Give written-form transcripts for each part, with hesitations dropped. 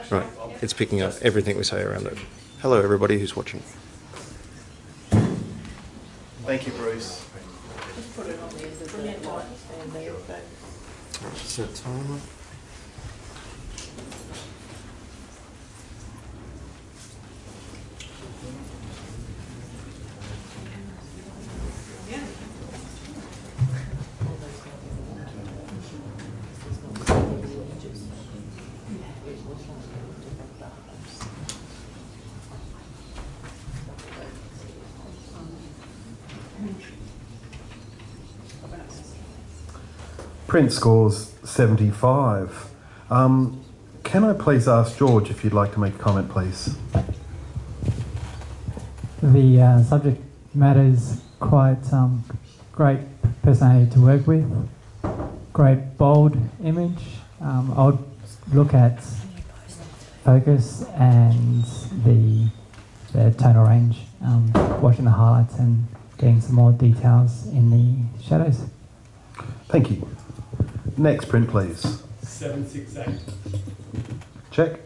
Right, it's picking up everything we say around it. Hello everybody who's watching. Thank you, Bruce. Just put it on the end of the light stand there. Set timer. Print scores 75. Can I please ask George if you'd like to make a comment, please? The subject matter is quite great personality to work with, great bold image. I'll look at focus and the tonal range, watching the highlights and getting some more details in the shadows. Thank you. Next print, please. 768. Check.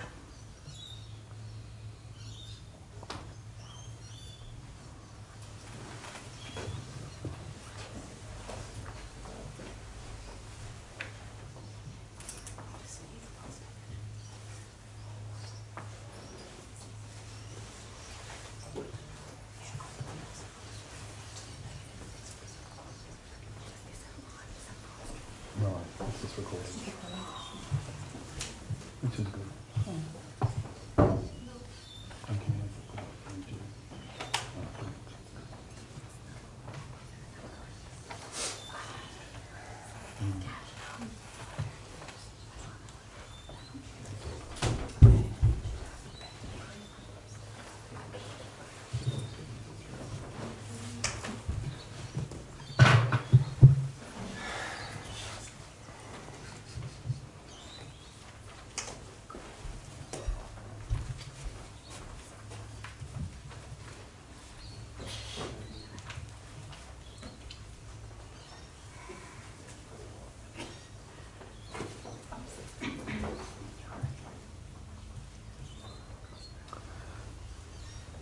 Right, what's this recording? Which is good.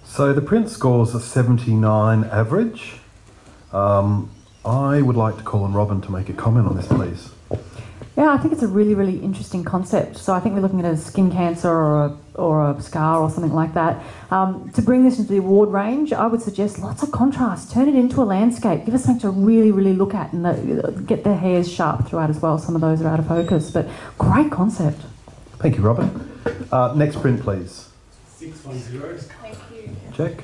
So the print scores are 79 average. I would like to call on Robin to make a comment on this, please. Yeah, I think it's a really, really interesting concept. So I think we're looking at a skin cancer or a scar or something like that. To bring this into the award range, I would suggest lots of contrast. Turn it into a landscape. Give us something to really, really look at and get the hairs sharp throughout as well. Some of those are out of focus, but great concept. Thank you, Robin. Next print, please. 610. Thank you. Check.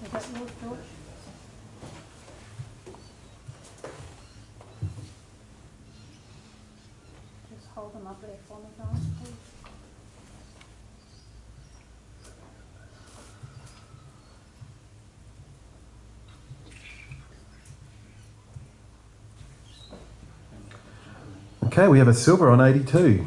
Is that yours, George? Just hold them up there for me, guys, please. Okay, we have a silver on 82.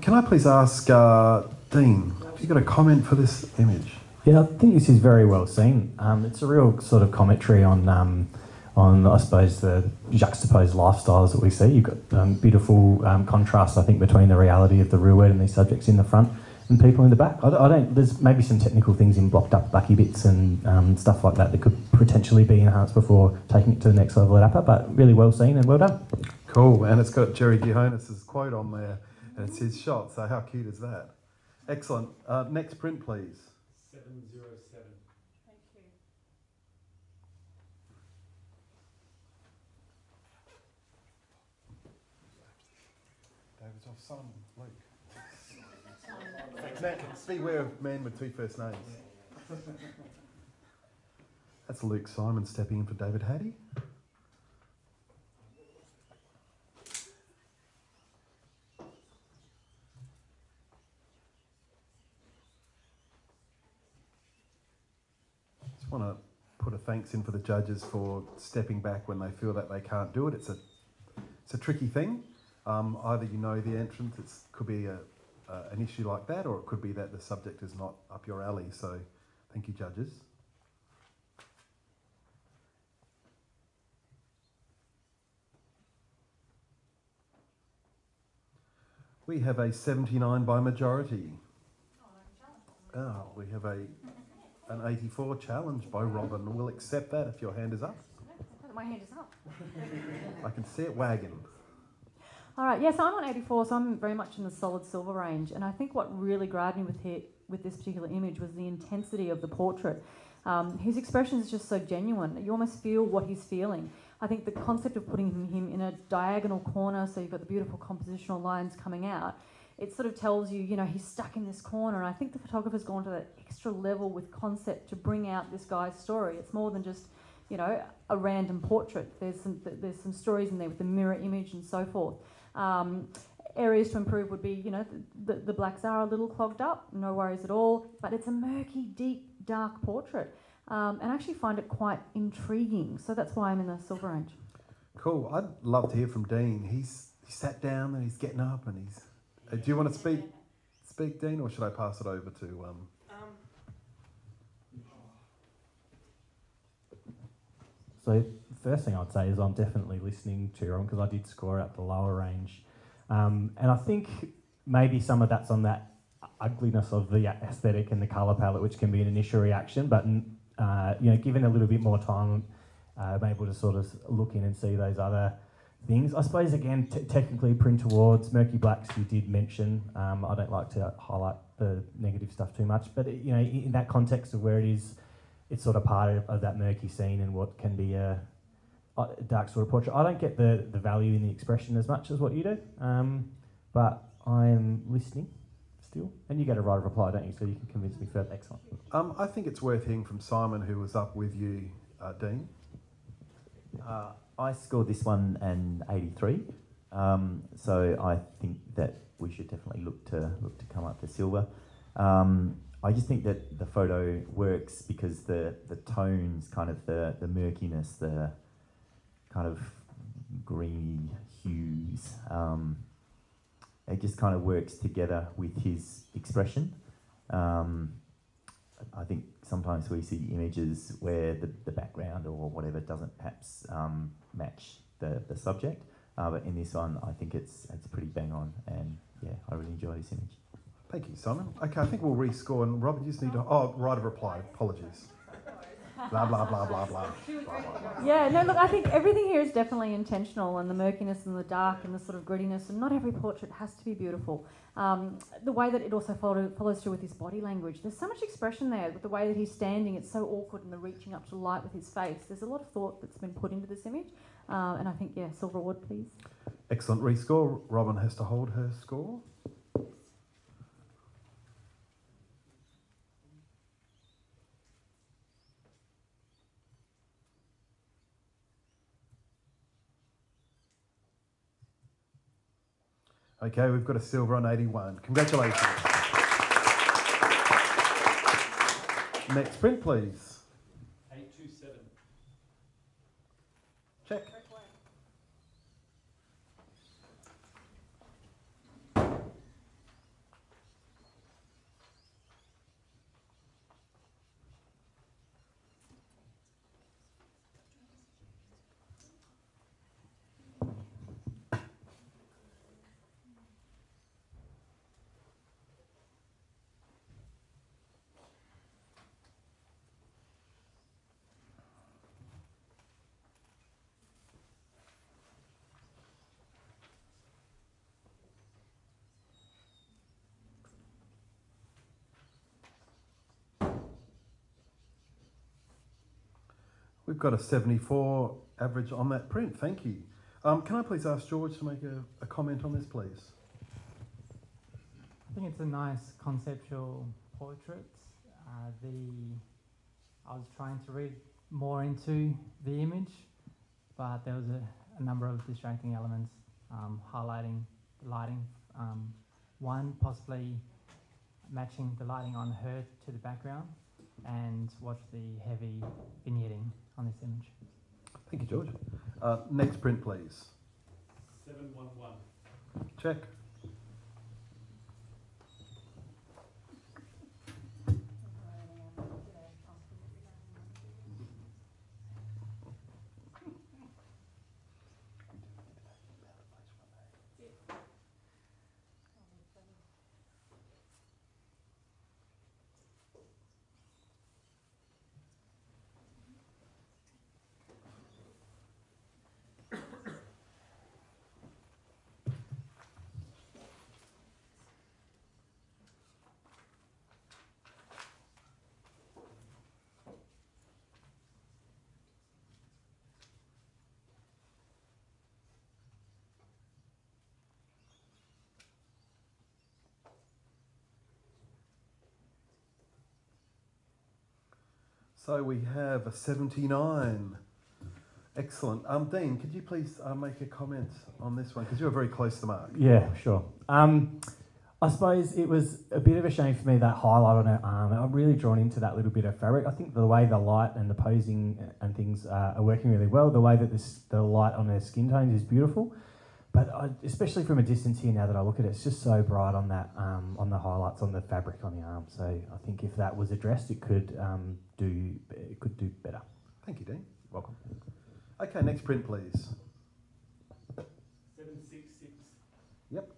Can I please ask Dean, have you got a comment for this image? Yeah, I think this is very well seen. It's a real sort of commentary on I suppose the juxtaposed lifestyles that we see. You've got beautiful contrast, I think, between the reality of the real world and these subjects in the front and people in the back. I don't. There's maybe some technical things in blocked up bucky bits and stuff like that that could potentially be enhanced before taking it to the next level at AIPP, but really well seen and well done. Cool, and it's got Jerry Gihonis' quote on there, and it's his shot, so how cute is that? Excellent. Next print, please. 707. Oh, Simon, Luke. Beware of man with two first names. That's Luke Simon stepping in for David Hattie. Just want to put a thanks in for the judges for stepping back when they feel that they can't do it. It's a tricky thing. Either you know the entrance, it could be an issue like that, or it could be that the subject is not up your alley. So thank you, judges. We have a 79 by majority. Oh, we have an 84 challenge by Robin. We'll accept that if your hand is up. My hand is up. I can see it wagging. All right, yes, I'm on 84, so I'm very much in the solid silver range. And I think what really grabbed me with this particular image was the intensity of the portrait. His expression is just so genuine. You almost feel what he's feeling. I think the concept of putting him in a diagonal corner, so you've got the beautiful compositional lines coming out, it sort of tells you, you know, he's stuck in this corner. And I think the photographer's gone to that extra level with concept to bring out this guy's story. It's more than just, you know, a random portrait. There's some stories in there with the mirror image and so forth. Areas to improve would be, you know, the blacks are a little clogged up, no worries at all, but it's a murky, deep, dark portrait. And I actually find it quite intriguing, so that's why I'm in the silver range. Cool. I'd love to hear from Dean. He sat down and he's getting up and he's... do you want to speak, Dean, or should I pass it over to... So the first thing I'd say is I'm definitely listening to Ron because I did score at the lower range. And I think maybe some of that's on that ugliness of the aesthetic and the colour palette, which can be an initial reaction, but you know, given a little bit more time, I'm able to sort of look in and see those other things. I suppose, again, technically print awards, murky blacks you did mention. I don't like to highlight the negative stuff too much, but you know, in that context of where it is, it's sort of part of that murky scene and what can be a dark sort of portrait. I don't get the value in the expression as much as what you do, but I am listening still. And you get a right of reply, don't you? So you can convince me further. Excellent. I think it's worth hearing from Simon, who was up with you, Dean. I scored this one an 83, so I think that we should definitely look to come up to silver. I just think that the photo works because the tones, kind of the murkiness, the kind of greeny hues, it just kind of works together with his expression. I think sometimes we see images where the background or whatever doesn't perhaps match the subject, but in this one I think it's pretty bang on, and yeah, I really enjoy this image. Thank you, Simon. Okay, I think we'll rescore, and Robert, you just need to... Oh, right of reply. Apologies. Blah, blah, blah, blah, blah. Yeah, no, look, I think everything here is definitely intentional, and the murkiness and the dark and the sort of grittiness, and not every portrait has to be beautiful. The way that it also follows through with his body language, there's so much expression there, with the way that he's standing, it's so awkward, and the reaching up to the light with his face. There's a lot of thought that's been put into this image, and I think, yeah, silver award, please. Excellent rescore. Robin has to hold her score. Okay, we've got a silver on 81. Congratulations. Next print, please. 827. Check. We've got a 74 average on that print. Thank you. Can I please ask George to make a comment on this, please? I think it's a nice conceptual portrait. I was trying to read more into the image, but there was a number of distracting elements highlighting the lighting. One, possibly matching the lighting on her to the background, and watch the heavy vignetting on this image. Thank you, George. Next print, please. 711. Check. So we have a 79. Excellent. Dean, could you please make a comment on this one? Because you were very close to the mark. Yeah, sure. I suppose it was a bit of a shame for me, that highlight on her arm. I'm really drawn into that little bit of fabric. I think the way the light and the posing and things are working really well, the way that the light on her skin tones is beautiful. But especially from a distance here, now that I look at it, it's just so bright on that, on the highlights on the fabric on the arm. So I think if that was addressed, it could do better. Thank you, Dean. Welcome. Okay, next print, please. 766. Yep.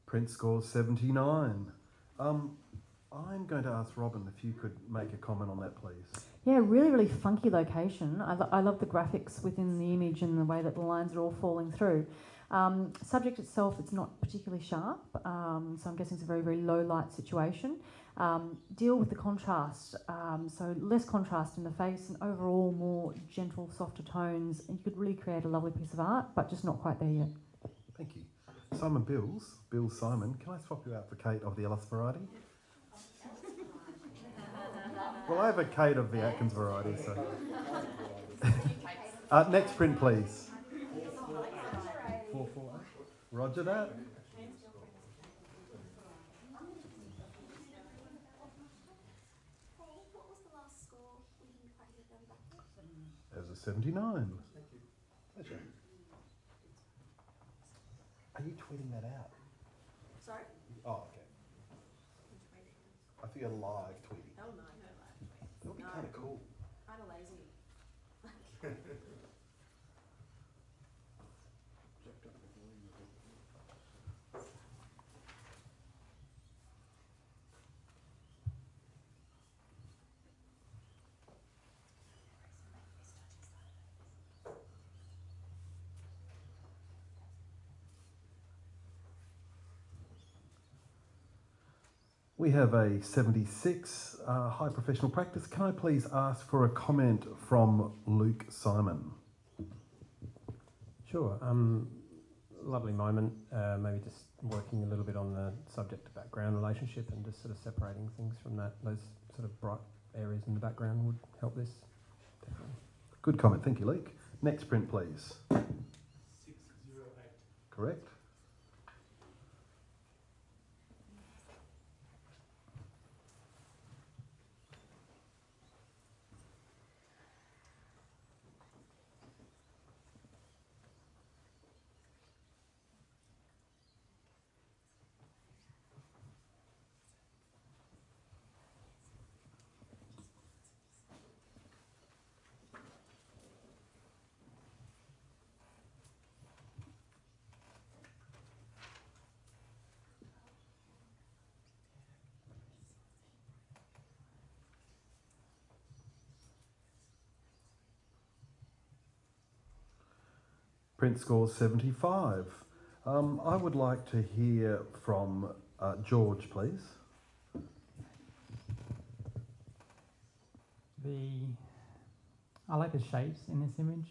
Print score 79. I'm going to ask Robin if you could make a comment on that, please. Yeah, really, really funky location. I love the graphics within the image and the way that the lines are all falling through. Subject itself, it's not particularly sharp, so I'm guessing it's a very, very low light situation. Deal with the contrast, so less contrast in the face and overall more gentle, softer tones, and you could really create a lovely piece of art, but just not quite there yet. Thank you. Simon Bill Simon, can I swap you out for Kate of the Ellis variety? Well, I have a Kate of the Atkins variety, so. Next print, please. 448. Roger that. What was the last score? We didn't quite hit them back. There's a 79. Thank you. Pleasure. Are you tweeting that out? Sorry? Oh, okay. I think you're live tweeting. Oh, no, no live tweets. That would be kind of cool. Kind of lazy. We have a 76, high professional practice. Can I please ask for a comment from Luke Simon? Sure. Lovely moment. Maybe just working a little bit on the subject to background relationship and just sort of separating things from that. Those sort of bright areas in the background would help this. Definitely. Good comment. Thank you, Luke. Next print, please. 608. Correct. Print scores 75. I would like to hear from George, please. I like the shapes in this image.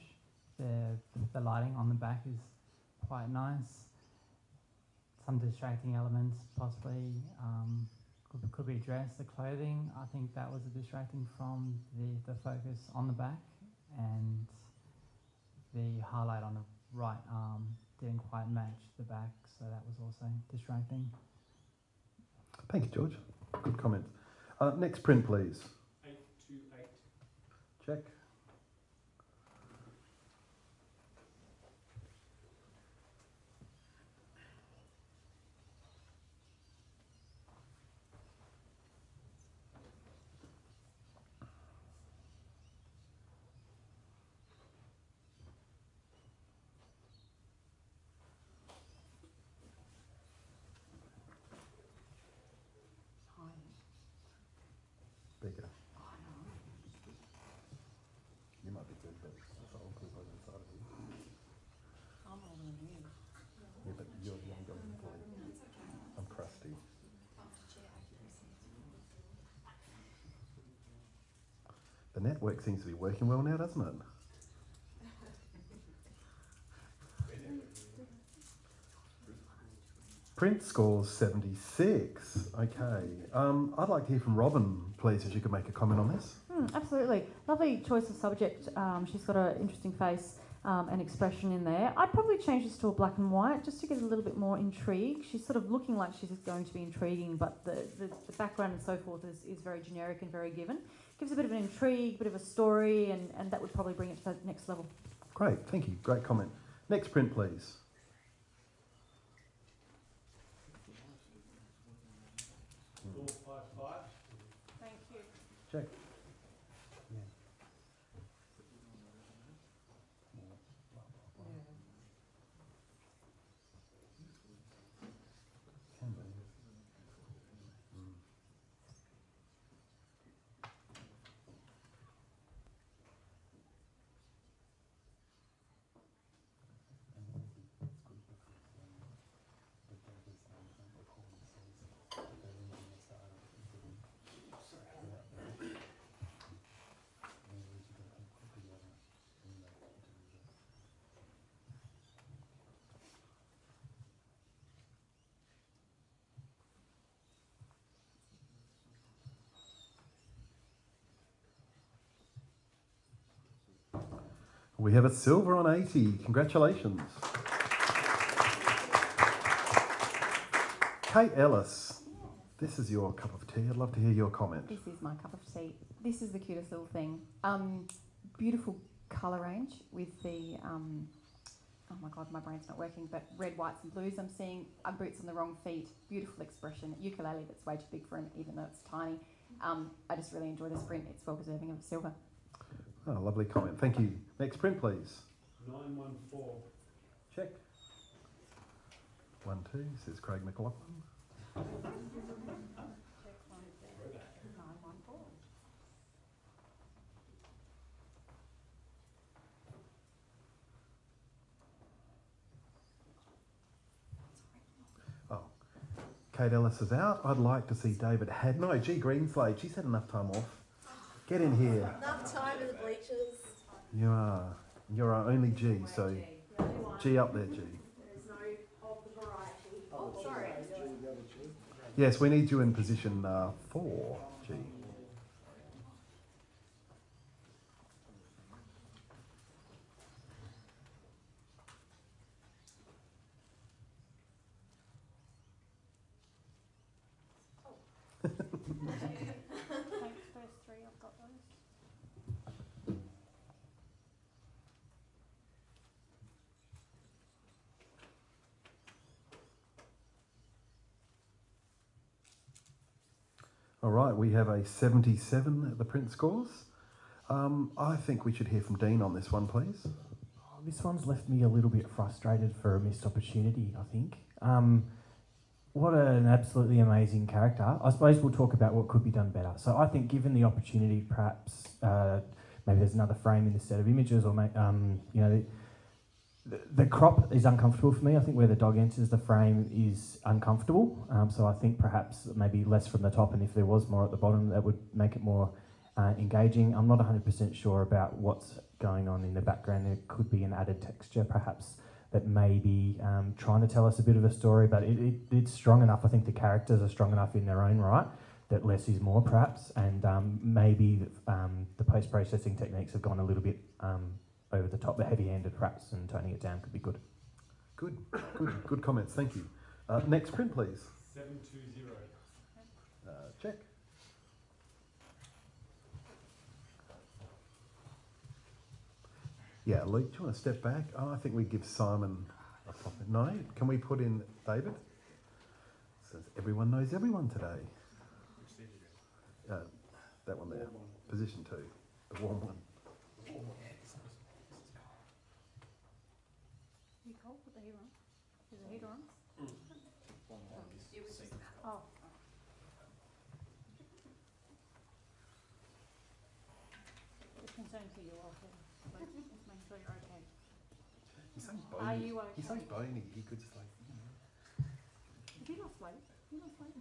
The lighting on the back is quite nice. Some distracting elements possibly could be dress, the clothing. I think that was a distracting from the focus on the back, and the highlight on the right arm didn't quite match the back, so that was also distracting. Thank you, George. Good comment. Next print, please. 828. Check. Bigger. You might be good, but that's all because I'm inside of you. I'm older than you. Yeah, but you're younger than me. I'm crusty. The network seems to be working well now, doesn't it? Print scores 76. Okay. I'd like to hear from Robin, please, if you could make a comment on this. Absolutely. Lovely choice of subject. She's got an interesting face and expression in there. I'd probably change this to a black and white just to get a little bit more intrigue. She's sort of looking like she's going to be intriguing, but the background and so forth is very generic and very given. Gives a bit of an intrigue, a bit of a story, and that would probably bring it to the next level. Great, thank you. Great comment. Next print, please. Four, five, five. Thank you. Check. Can be. We have a silver on 80. Congratulations. Kate Ellis, this is your cup of tea. I'd love to hear your comment. This is my cup of tea. This is the cutest little thing. Beautiful colour range with the, oh my God, my brain's not working, but red, whites and blues I'm seeing. Boots on the wrong feet. Beautiful expression. Ukulele that's way too big for him, even though it's tiny. I just really enjoy this print. It's well deserving of silver. Oh, lovely comment. Thank you. Next print, please. 914. Check. 1, 2, says Craig McLaughlin. Check 1, 9, 1, 4. Oh, Kate Ellis is out. I'd like to see David had no G Greenslade. She's had enough time off. Get in here. Enough time in the bleachers. You are. You're our only G, so G up there, G. There's no of the variety. Oh, sorry. Yes, we need you in position 4, G. Thanks, first 3, I've got those. All right, we have a 77 at the print scores. I think we should hear from Dean on this one, please. Oh, this one's left me a little bit frustrated for a missed opportunity, I think. What an absolutely amazing character. I suppose we'll talk about what could be done better. So I think given the opportunity, perhaps maybe there's another frame in this set of images, or you know, the crop is uncomfortable for me. I think where the dog enters the frame is uncomfortable. So I think perhaps maybe less from the top, and if there was more at the bottom, that would make it more engaging. I'm not 100% sure about what's going on in the background. There could be an added texture, perhaps, that may be trying to tell us a bit of a story, but it's strong enough. I think the characters are strong enough in their own right that less is more, perhaps, and maybe the post-processing techniques have gone a little bit over the top, the heavy-handed perhaps, and toning it down could be good. Good comments, thank you. Next print, please. 720. Check. Yeah, Luke, do you want to step back? Oh, I think we give Simon a proper... No? Can we put in David? Says everyone knows everyone today. That one there. Position 2. The warm one. You cold? Put the heater on. Is the heater on? Oh. It's concerned for you, okay. Let's make sure you're okay. He's so Are bony. you okay? He's so bony. He could just like... Have you lost weight? You lost weight?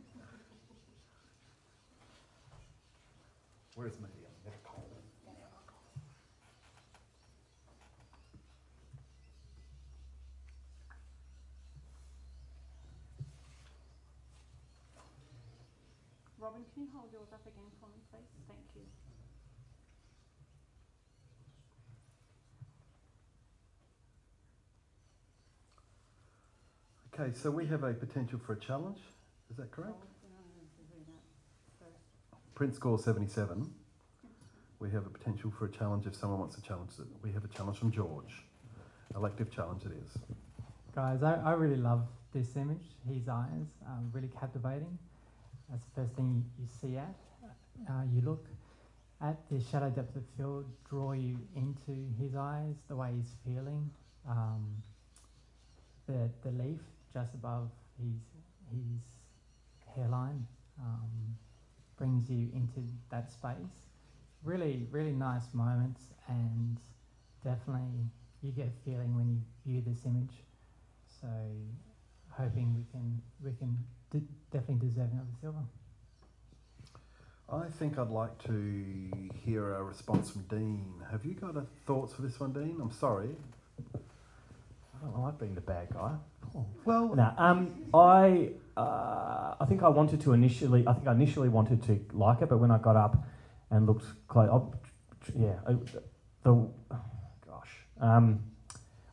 Where's Media? Never cold. Robin, can you hold yours up again for me, please? Thank you. Okay, so we have a potential for a challenge. Is that correct? Print score 77. We have a potential for a challenge if someone wants to challenge it. We have a challenge from George. Elective challenge it is. Guys, I really love this image. His eyes are really captivating. That's the first thing you see at. You look at the shadow depth of field, draw you into his eyes, the way he's feeling. The leaf just above his hairline brings you into that space. Really, really nice moments, and definitely you get a feeling when you view this image. So, hoping we can definitely deserve another silver. I think I'd like to hear a response from Dean. Have you got thoughts for this one, Dean? I'm sorry. I don't like being the bad guy. Oh. Well, no, I think I wanted to initially. I think I initially wanted to like it, but when I got up and looked close,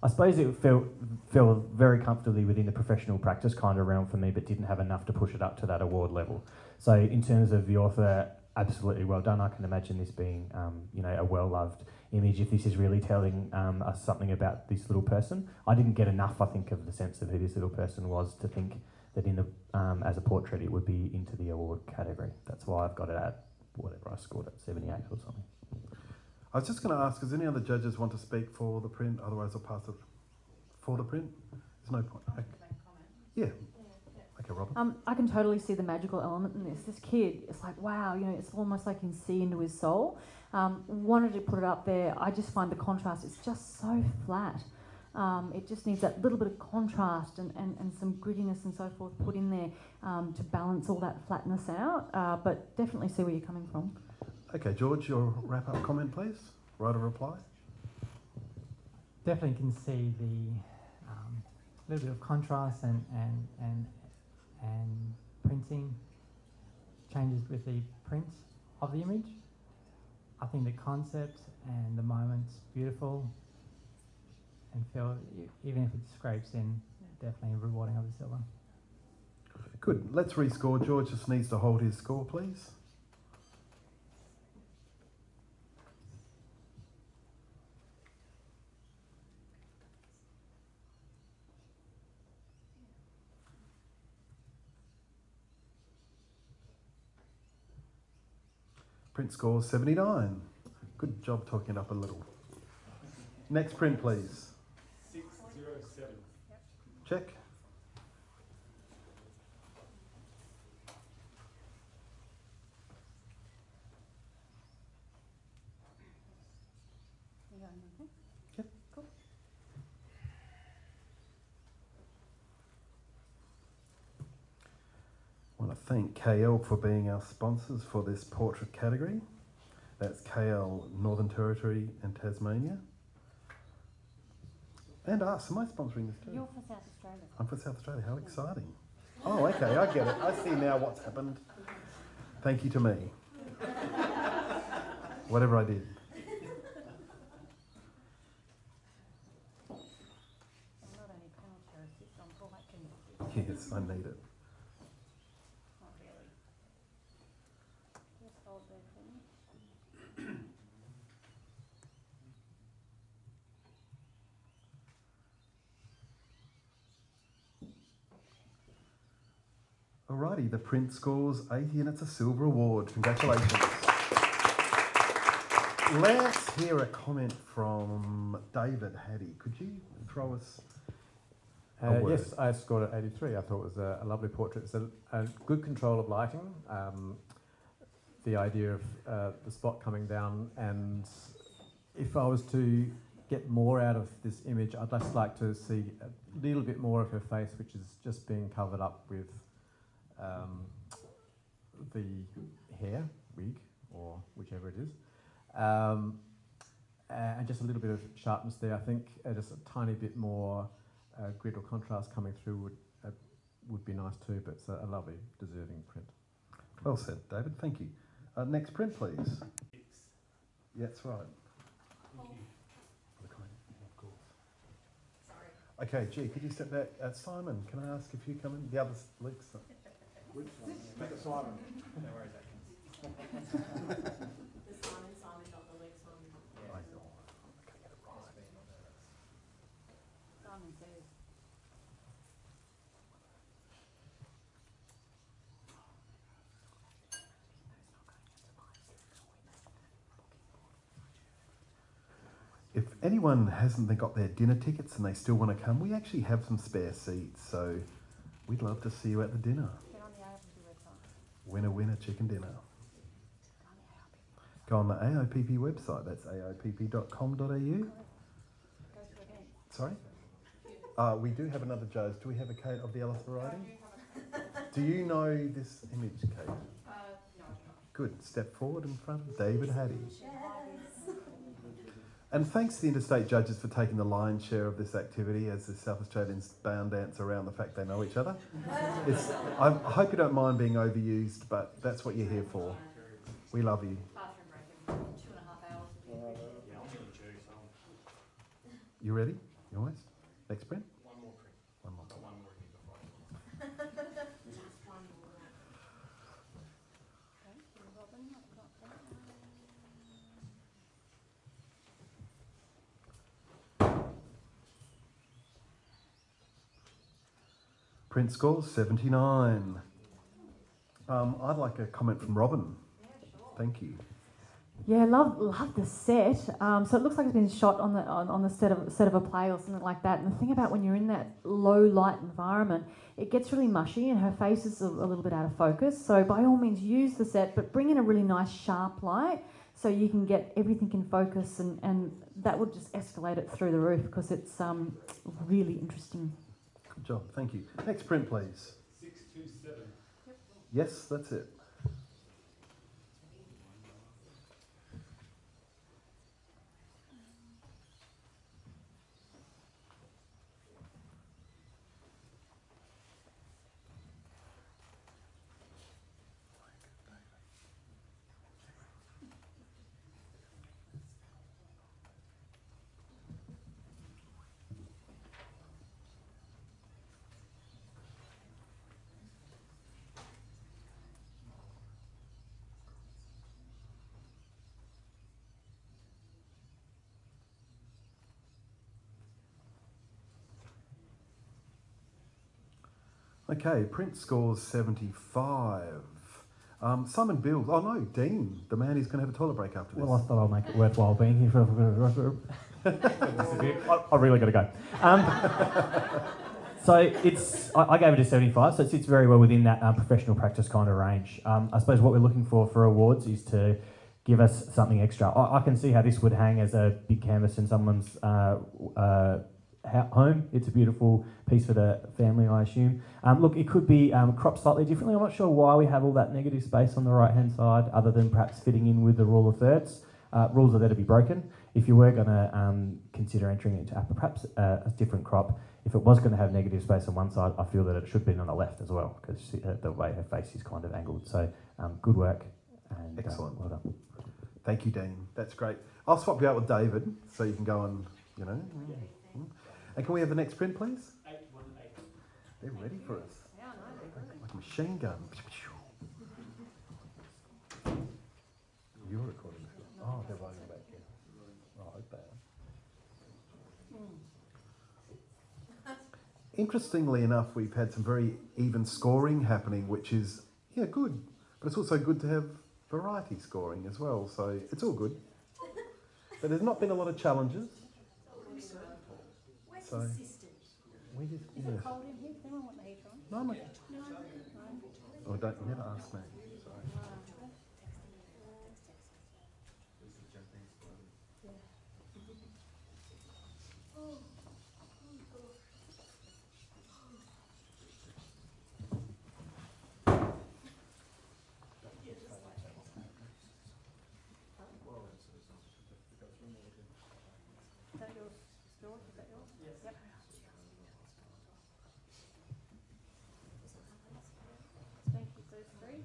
I suppose it fell very comfortably within the professional practice kind of realm for me, but didn't have enough to push it up to that award level. So in terms of the author, absolutely well done. I can imagine this being, a well-loved image. If this is really telling us something about this little person, I didn't get enough, I think, of the sense of who this little person was to think that in the as a portrait it would be into the award category. That's why I've got it at whatever I scored at 78 or something. I was just going to ask, does any other judges want to speak for the print? Otherwise, I'll pass it for the print. There's no point. Okay. Yeah. Okay, Robin. I can totally see the magical element in this. This kid, it's like, wow, it's almost like you can see into his soul. Wanted to put it up there. I just find the contrast, it's just so flat. It just needs that little bit of contrast and some grittiness and so forth put in there to balance all that flatness out. But definitely see where you're coming from. Okay, George, your wrap-up comment, please. Write a reply. Definitely can see the little bit of contrast and printing changes with the print of the image. I think the concept and the moment's beautiful, and feel even if it scrapes in, definitely rewarding of the silver. Good. Let's rescore. George just needs to hold his score, please. Print score 79. Good job talking it up a little. Next print, please. 607. Check. You going okay? Yep. Cool. thank KL for being our sponsors for this portrait category. That's KL Northern Territory and Tasmania. And us, am I sponsoring this too? You're for South Australia. I'm for South Australia, how exciting. Oh, okay, I get it. I see now what's happened. Thank you to me. Whatever I did. I'm not only penalty or assist, I'm for like can Yes, I need it. not really. Just hold there for me. Alrighty, the print scores 80 and it's a silver award. Congratulations. Let's hear a comment from David Haddy. Could you throw us a word? Yes, I scored at 83. I thought it was a lovely portrait. It's a good control of lighting. The idea of the spot coming down, and if I was to get more out of this image, I'd just like to see a little bit more of her face, which is just being covered up with the hair, wig, or whichever it is. And just a little bit of sharpness there. I think just a tiny bit more grid or contrast coming through would be nice too, but it's a lovely, deserving print. Well said, David. Thank you. Next print, please. Yeah, that's right. Of course. Sorry. Okay, G, could you step back? Simon, can I ask if you come in? The other leaks. Make it Simon. No worries, Atkins. The Simon, not the Luke Simon. I know. I can't get it right. Simon says. If anyone hasn't got their dinner tickets and they still want to come, we actually have some spare seats, so we'd love to see you at the dinner. Get on the AIPP website. Winner, winner, chicken dinner. Go on the AIPP website, that's aipp.com.au. Go to events. Sorry? We do have another judge. Do we have a Kate of the Ellis variety? Do you know this image, Kate? No. Good. Step forward in front of David Haddy. And thanks to the interstate judges for taking the lion's share of this activity as the South Australians bound dance around the fact they know each other. I hope you don't mind being overused, but that's what you're here for. We love you. Bathroom break in 2.5 hours. You ready? You always? Next print? One more print. One more. Got one more here before. Thank you, Robin. I've got that. Print score 79. I'd like a comment from Robin. Thank you. Yeah, love the set. So it looks like it's been shot on the set of a play or something like that. And the thing about when you're in that low light environment, it gets really mushy and her face is a little bit out of focus. So by all means use the set, but bring in a really nice sharp light so you can get everything in focus, and that would just escalate it through the roof because it's really interesting. Good job. Thank you. Next print, please. 627. Yes, that's it. Okay, print scores 75. Simon Bills. Oh no, Dean, the man who's going to have a toilet break after this. Well, I thought I'll make it worthwhile being here for I really got to go. So I gave it a 75, so it sits very well within that professional practice kind of range. I suppose what we're looking for awards is to give us something extra. I can see how this would hang as a big canvas in someone's home. It's a beautiful piece for the family, I assume. Look, it could be cropped slightly differently. I'm not sure why we have all that negative space on the right-hand side, other than perhaps fitting in with the rule of thirds. Rules are there to be broken. If you were going to consider entering it into APPA, perhaps a different crop, if it was going to have negative space on one side, I feel that it should be on the left as well, because the way her face is kind of angled. So good work. And, Excellent. Well done. Thank you, Dean. That's great. I'll swap you out with David so you can go and, you know. And can we have the next print, please? 818. They're ready for us. Yeah, I know, they're good. Like a machine gun. You're recording this. Oh, they're rolling back here. Oh, I hope they are. Interestingly enough, we've had some very even scoring happening, which is, yeah, good. But it's also good to have variety scoring as well, so it's all good. But there's not been a lot of challenges. So, we just, Is yeah. it cold in here? Does anyone want the heater on? No, no. No. Oh, don't, never ask me. Sorry. Is that yours, George? Is that yours? Yes. Yep. Thank you, those three.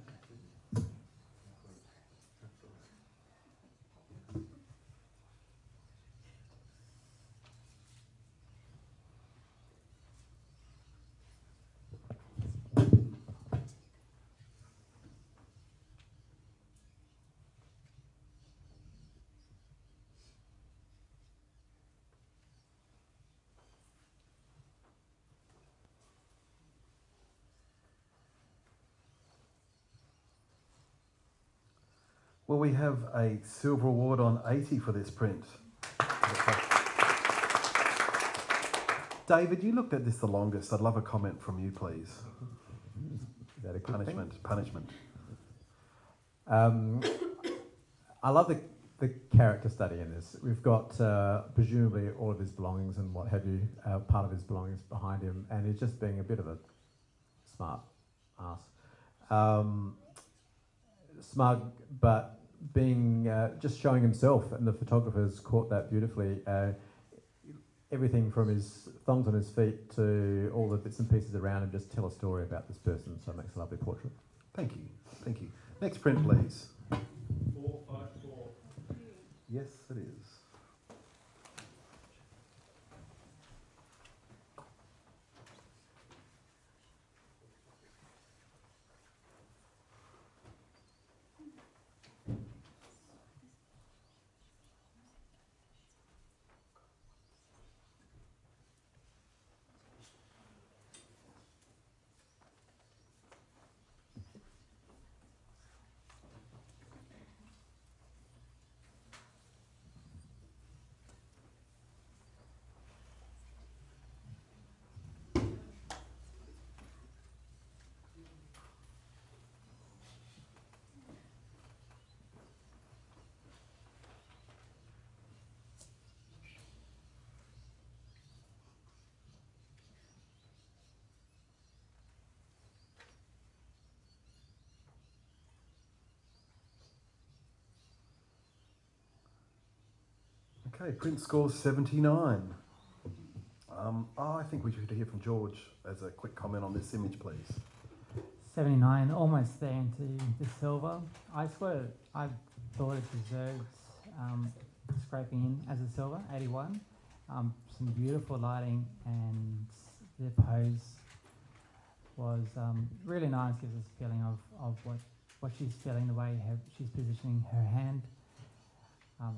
Well, we have a silver award on 80 for this print. David, you looked at this the longest. I'd love a comment from you, please. Is that a good Punishment. thing? Punishment. I love the character study in this. We've got presumably all of his belongings and what have you, part of his belongings behind him, and he's just being a bit of a smart ass. Smug, but being just showing himself, and the photographers caught that beautifully. Everything from his thongs on his feet to all the bits and pieces around him just tell a story about this person, so it makes a lovely portrait. Thank you. Thank you. Next print, please. 454. Yes, it is. Okay, print score 79. I think we should hear from George as a quick comment on this image, please. 79, almost there into the silver. I thought it deserved scraping in as a silver, 81. Some beautiful lighting, and the pose was really nice, gives us a feeling of what she's feeling, the way she's positioning her hand.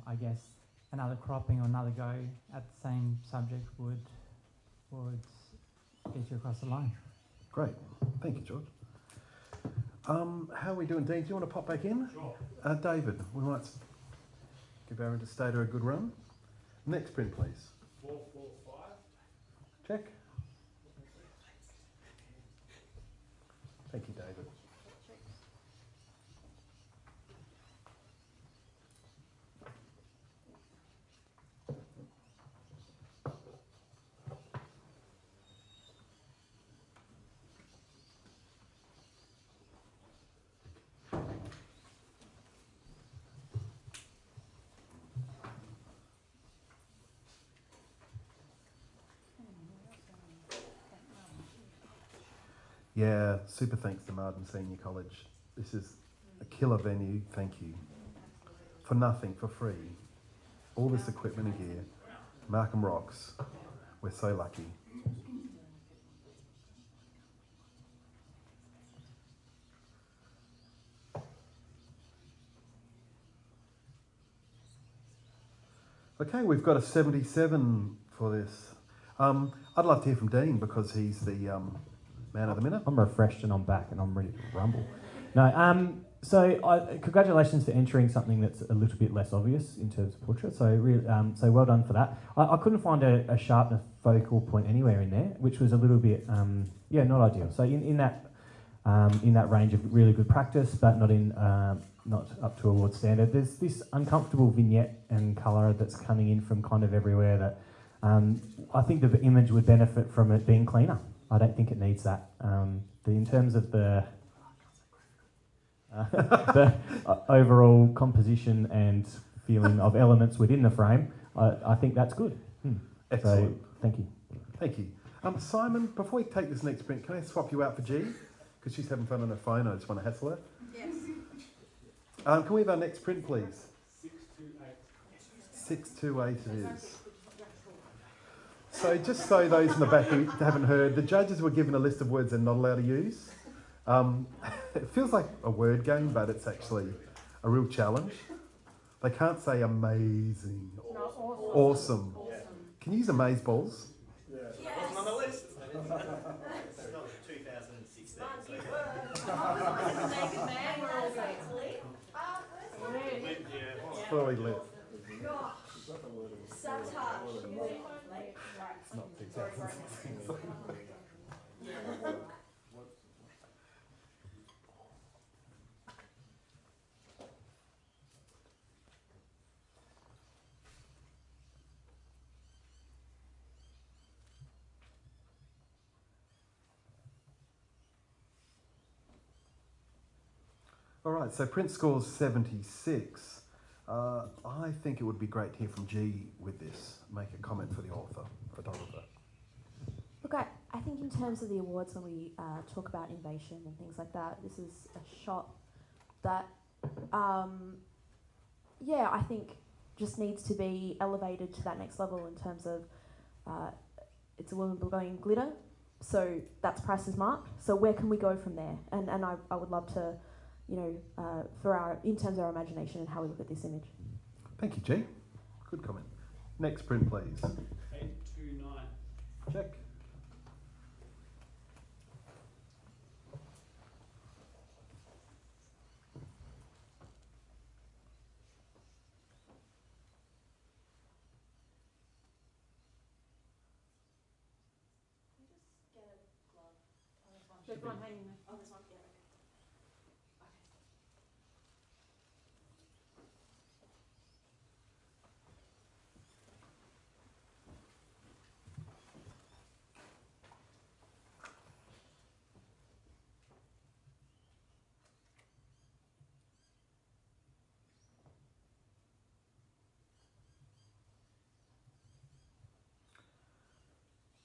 I guess another cropping or another go at the same subject would get you across the line. Great. Thank you, George. How are we doing, Dean? Do you want to pop back in? Sure. David, we might give our interstater a good run. Next print, please. 445. Check. Thank you, David. Yeah, super thanks to Marden Senior College. This is a killer venue, thank you. For nothing, for free. All this equipment and gear. Markham rocks. We're so lucky. Okay, we've got a 77 for this. I'd love to hear from Dean because he's the man of the minute. I'm refreshed and I'm back and I'm ready to rumble. No, congratulations for entering something that's a little bit less obvious in terms of portrait. So well done for that. I couldn't find a sharpness focal point anywhere in there, which was a little bit, not ideal. So in that range of really good practice, but not up to award standard. There's this uncomfortable vignette and colour that's coming in from kind of everywhere that I think the image would benefit from it being cleaner. I don't think it needs that. In terms of the overall composition and feeling of elements within the frame, I think that's good. Excellent. So, thank you. Thank you. Simon, before we take this next print, can I swap you out for G? Because she's having fun on her phone, I just want to hassle her. Yes. Can we have our next print, please? 628 it is. So just so those in the back who haven't heard, the judges were given a list of words they're not allowed to use. It feels like a word game, but it's actually a real challenge. They can't say amazing, awesome. Can you use amaze balls? Yeah. Yes. Wasn't on the list. It's not 2016. Fully lit. Gosh. Sabotage. It's not 2016. All right, so print score's 76. I think it would be great to hear from G with this, make a comment for the author, photographer. Look, I think in terms of the awards, when we talk about innovation and things like that, this is a shot that, I think just needs to be elevated to that next level in terms of it's a woman blowing glitter, so that's Price's Mark. So where can we go from there? And I would love to, in terms of our imagination and how we look at this image. Thank you, G. Good comment. Next print, please. 829. Check. There's one hanging there. Oh, there's one. Yeah.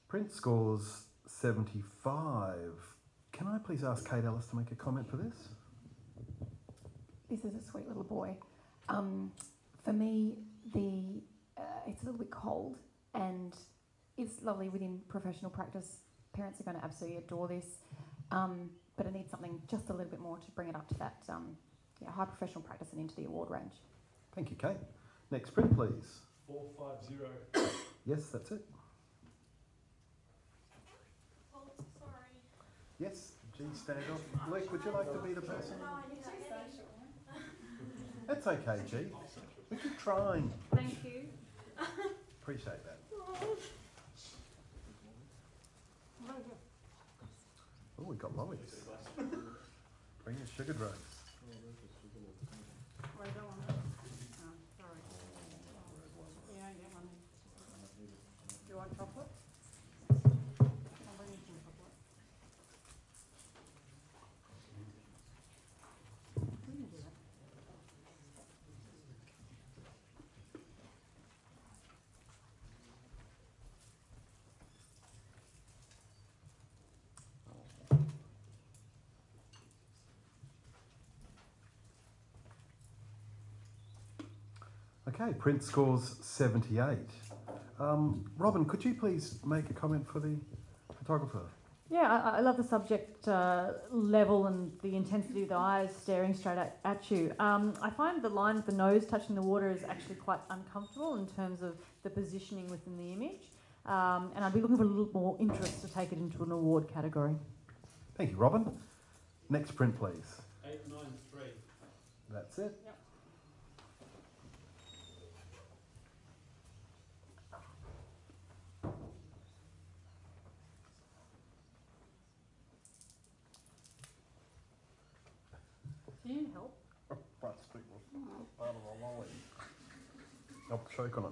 Print scores 75. Can I please ask Kate Ellis to make a comment for this? This is a sweet little boy. For me, it's a little bit cold, and it's lovely within professional practice. Parents are going to absolutely adore this, but it needs something just a little bit more to bring it up to that high professional practice and into the award range. Thank you, Kate. Next print, please. 450. Yes, that's it. Oh, sorry. Yes, G, stand off. Luke, would you like to be the person? No, I didn't have any. That's okay, G. We keep trying. Thank you. Appreciate that. Oh, we got lollies. Bring your sugar drugs. Where do I want it? Oh, sorry. Yeah, I get one. Do you want chocolate? I'll bring you some chocolate. We can do that. Okay, print scores 78. Robin, could you please make a comment for the photographer? Yeah, I love the subject level and the intensity of the eyes staring straight at you. I find the line of the nose touching the water is actually quite uncomfortable in terms of the positioning within the image. And I'd be looking for a little more interest to take it into an award category. Thank you, Robin. Next print, please. 893. That's it. Yep. Do you need help? Front stick was part of a lolly. I'll choke on it.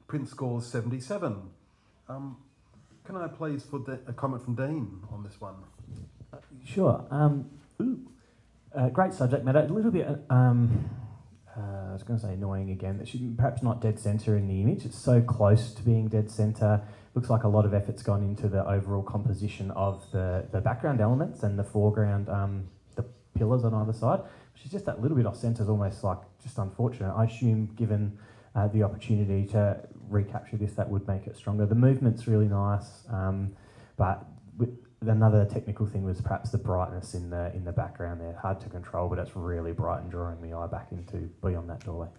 Print scores 77. Can I please put a comment from Dean on this one? Sure. Great subject matter. A little bit, I was going to say annoying again, that should perhaps not dead centre in the image. It's so close to being dead centre. Looks like a lot of effort's gone into the overall composition of the background elements and the foreground, the pillars on either side. Which is just that little bit off centre is almost like just unfortunate. I assume given the opportunity to recapture this, that would make it stronger. The movement's really nice, but another technical thing was perhaps the brightness in the background there. Hard to control, but it's really bright and drawing the eye back into beyond that doorway.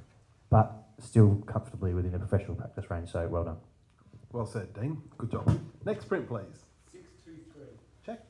But still comfortably within the professional practice range, so well done. Well said, Dean. Good job. Next print, please. 623. Check.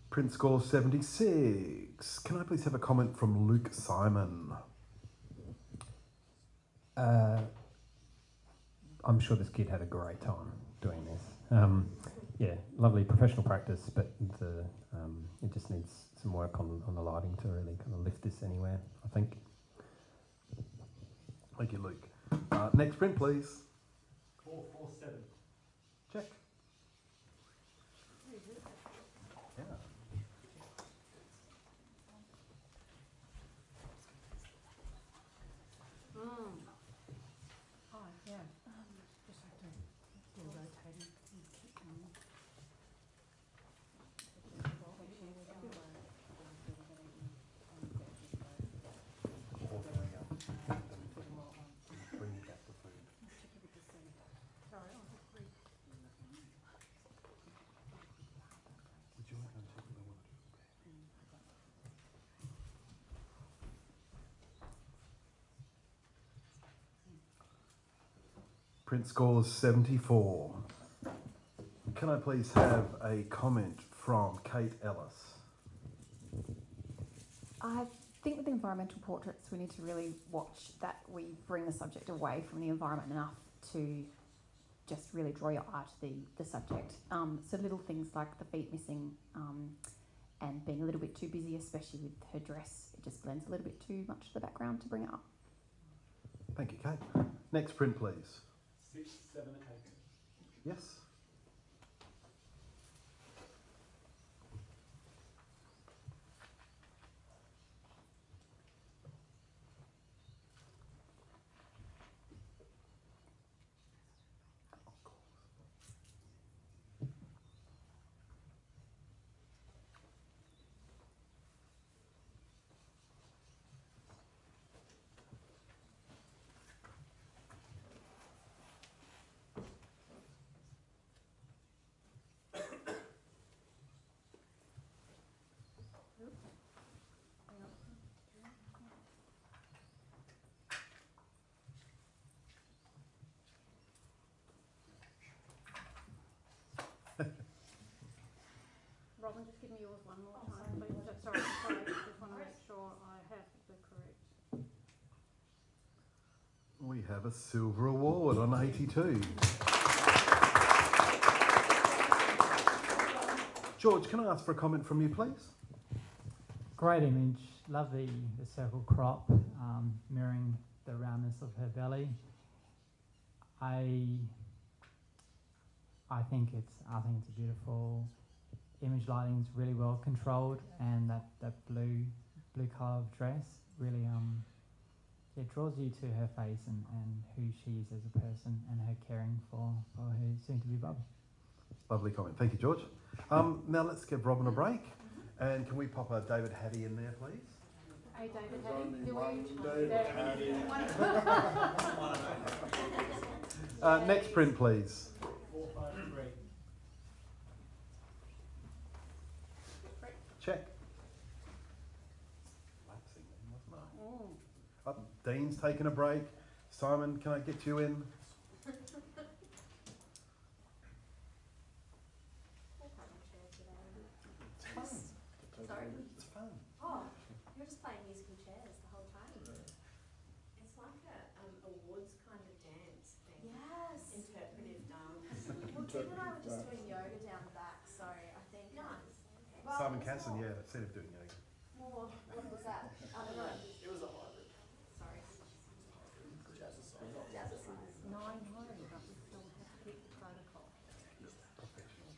Print score 76. Can I please have a comment from Luke Simon? I'm sure this kid had a great time doing this. Yeah, lovely professional practice, but it just needs some work on the lighting to really kind of lift this anywhere, I think. Thank you, Luke. Next print, please. 447. Check. Yeah. Oh, yeah. Just have to do rotating and keep going. Sorry, I'll just read. Print scores 74. Can I please have a comment from Kate Ellis? I think with the environmental portraits, we need to really watch that we bring the subject away from the environment enough to just really draw your eye to the subject. So little things like the feet missing and being a little bit too busy, especially with her dress, it just blends a little bit too much to the background to bring it up. Thank you, Kate. Next print, please. 678. Yes. Simon, just give me yours one more time, please. Sorry, just want to make sure I have the correct. We have a silver award on 82. George, can I ask for a comment from you, please? Great image. Love the circle crop mirroring the roundness of her belly. I think it's a beautiful image. Lighting's really well controlled, and that blue colour of dress really it draws you to her face and who she is as a person and her caring for her soon to be bub. Lovely comment. Thank you, George. Now let's give Robin a break. And can we pop a David Hattie in there, please? Hey, David Hattie. Next print, please. 453. Check. Lapsing then, wasn't I? Dean's taking a break. Simon, can I get you in? It's fun. Sorry? It's fun. Oh, you're just playing musical chairs the whole time. It's like a awards kind of dance thing. Yes. Interpretive dance. Well, Jim and I were just doing yoga down the back, so I think. Nice. Well, Simon Casson, yeah, I've seen him doing yoga. Well, what was that? I don't know. It was a hybrid. Sorry. Jazzercise. Jazzercise. 9 home, but we still have to keep the protocol. Professional.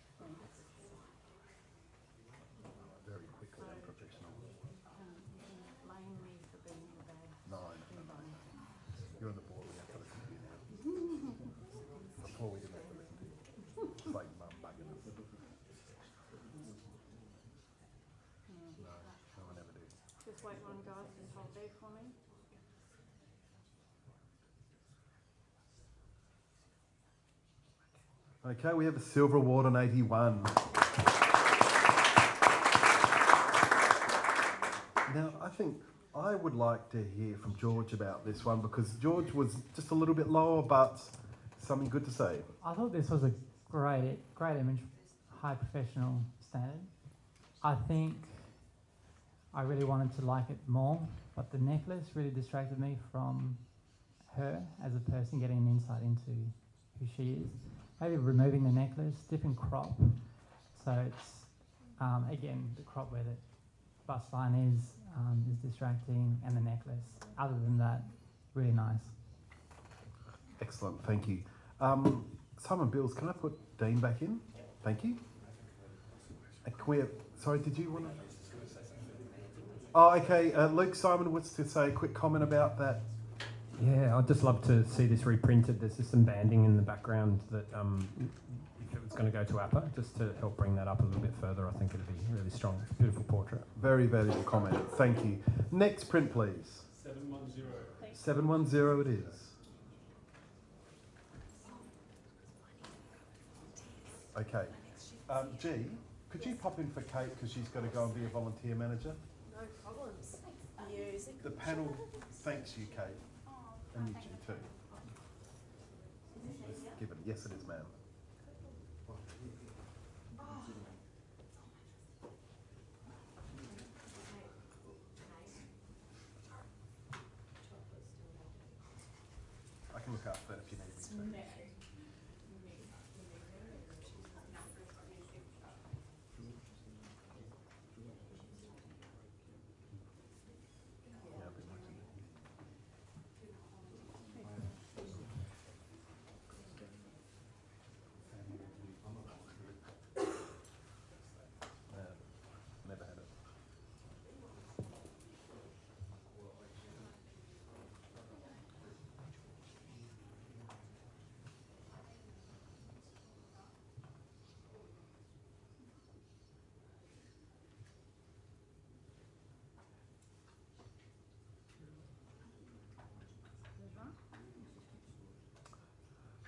Very quickly and professional. You can blame me for being the bad. 9. You're on the board, we have to listen to you now. Before we didn't have to listen to you. It's like mum bugging us. No, I never do. Just wait one, guys, just hold there for me. Okay, we have a silver award on 81. Now, I think I would like to hear from George about this one because George was just a little bit lower, but something good to say. I thought this was a great image, high professional standard. I think I really wanted to like it more, but the necklace really distracted me from her as a person, getting an insight into who she is. Maybe removing the necklace, different crop. So it's, again, the crop where the bust line is distracting, and the necklace. Other than that, really nice. Excellent, thank you. Simon Bills, can I put Dean back in? Thank you. Sorry, did you want to? Oh, okay. Luke Simon wants to say a quick comment about that. Yeah, I'd just love to see this reprinted. There's just some banding in the background that if it was going to go to AIPP, just to help bring that up a little bit further, I think it'd be really strong. Beautiful portrait. Very valuable comment. Thank you. Next print, please. 710. 710 it is. Okay. G, could you pop in for Kate because she's got to go and be a volunteer manager? No problems. Music. The panel thanks you, Kate. And you, G, too. Just give it. Yes, it is, ma'am. I can look after that if you need me to. Yeah, I've been watching it. Never had it.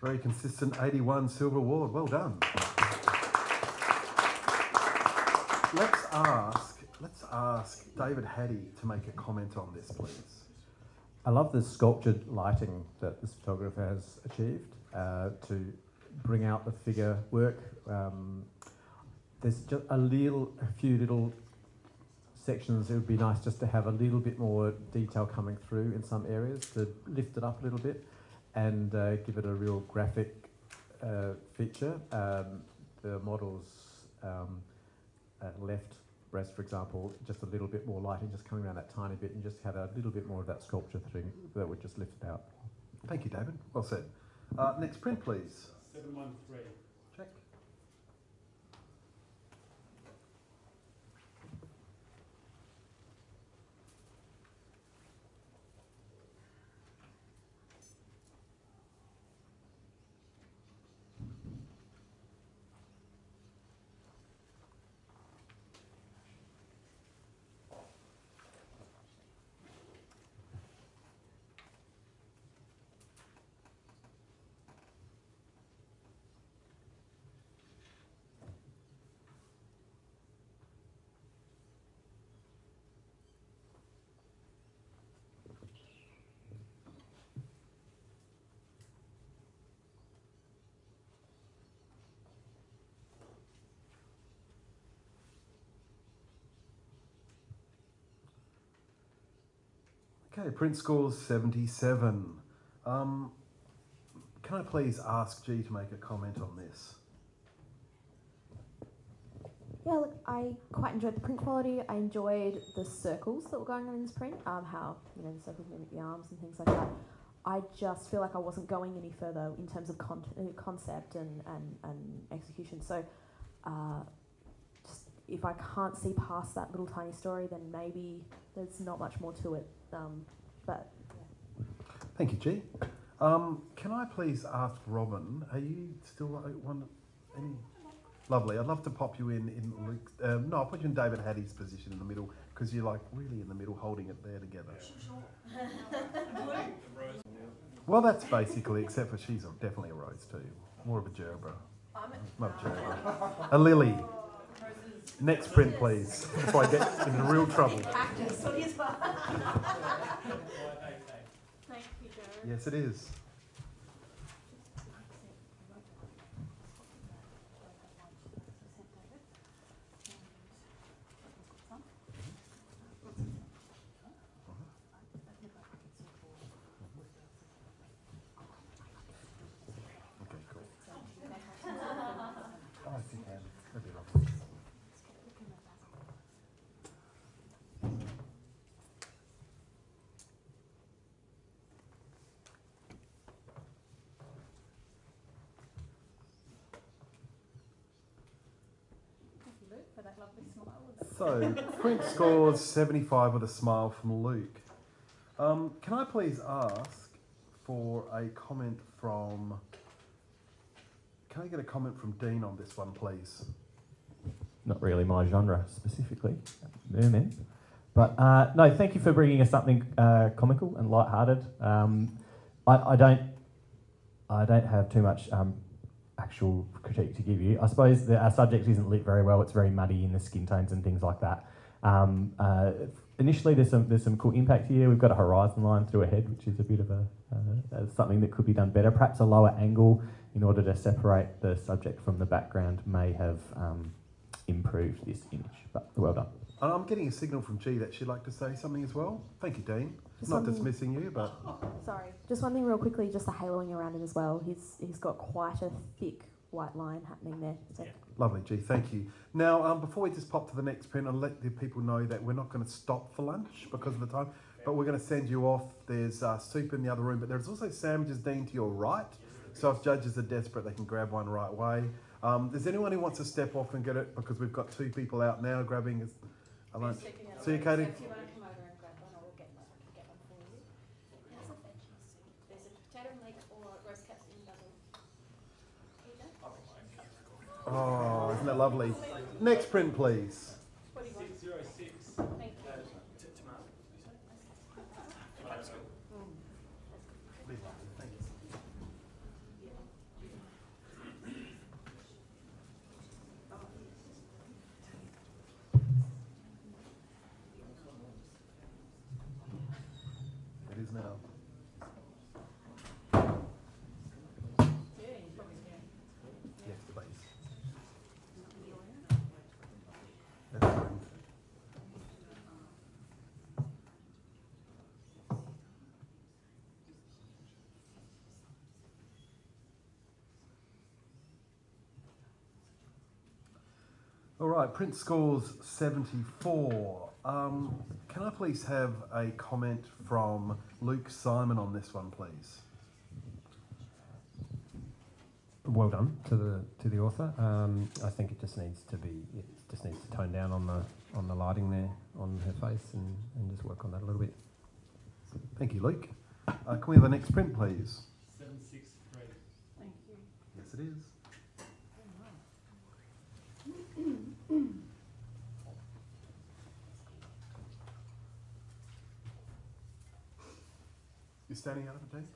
Very consistent 81 silver award. Well done. Let's ask David Hattie to make a comment on this, please. I love the sculptured lighting that this photographer has achieved to bring out the figure work. there's just a few little sections. It would be nice just to have a little bit more detail coming through in some areas to lift it up a little bit and give it a real graphic feature. The models at left breast, for example, just a little bit more lighting just coming around that tiny bit, and just had a little bit more of that sculpture thing that would just lift it out. Thank you, David. Well said. Next print, please. 713. Check. Okay, print scores 77. Can I please ask G to make a comment on this? Yeah, look, I quite enjoyed the print quality. I enjoyed the circles that were going on in this print, how, you know, the circles mimic the arms and things like that. I just feel like I wasn't going any further in terms of concept and execution. So just if I can't see past that little tiny story, then maybe there's not much more to it. But yeah. Thank you, G. Can I please ask Robin, are you still one? Any? Lovely. I'd love to pop you in Luke. No, I'll put you in David Hattie's position in the middle because you're like really in the middle, holding it there together. Well, that's basically, except for she's definitely a rose too. More of a gerbera. Not a gerbera. A lily. Next print, please. Before I get into real trouble. Yes, it is. So, print scores 75 with a smile from Luke. Can I please ask for a comment from... Can I get a comment from Dean on this one, please? Not really my genre specifically, merman. But no, thank you for bringing us something comical and light-hearted. I don't have too much actual critique to give you. I suppose our subject isn't lit very well. It's very muddy in the skin tones and things like that. Initially, there's some cool impact here. We've got a horizon line through a head, which is a bit of something that could be done better. Perhaps a lower angle in order to separate the subject from the background may have improved this image. But well done. I'm getting a signal from G that she'd like to say something as well. Thank you, Dean. Not dismissing you, but... Sorry. Just one thing real quickly, just the haloing around him as well. He's got quite a thick white line happening there. So. Lovely, G. Thank you. Now, before we just pop to the next print, I'll let the people know that we're not going to stop for lunch because of the time, but we're going to send you off. There's soup in the other room, but there's also sandwiches, Dean, to your right. So if judges are desperate, they can grab one right away. There's anyone who wants to step off and get it because we've got 2 people out now grabbing a lunch. See you, Katie. If you want to come over and grab one, I will get one for you. There's a veggie soup. There's a potato leek or roast caps in basil. Oh, isn't that lovely? Next print, please. 606. Thank you. It is now. Yes, please. All right, print scores 74. Can I please have a comment from Luke Simon on this one, please? Well done to the author. I think it just needs to tone down on the lighting there on her face and just work on that a little bit. Thank you, Luke. Can we have the next print, please? 763. Thank you. Yes, it is. You're standing out of the dean?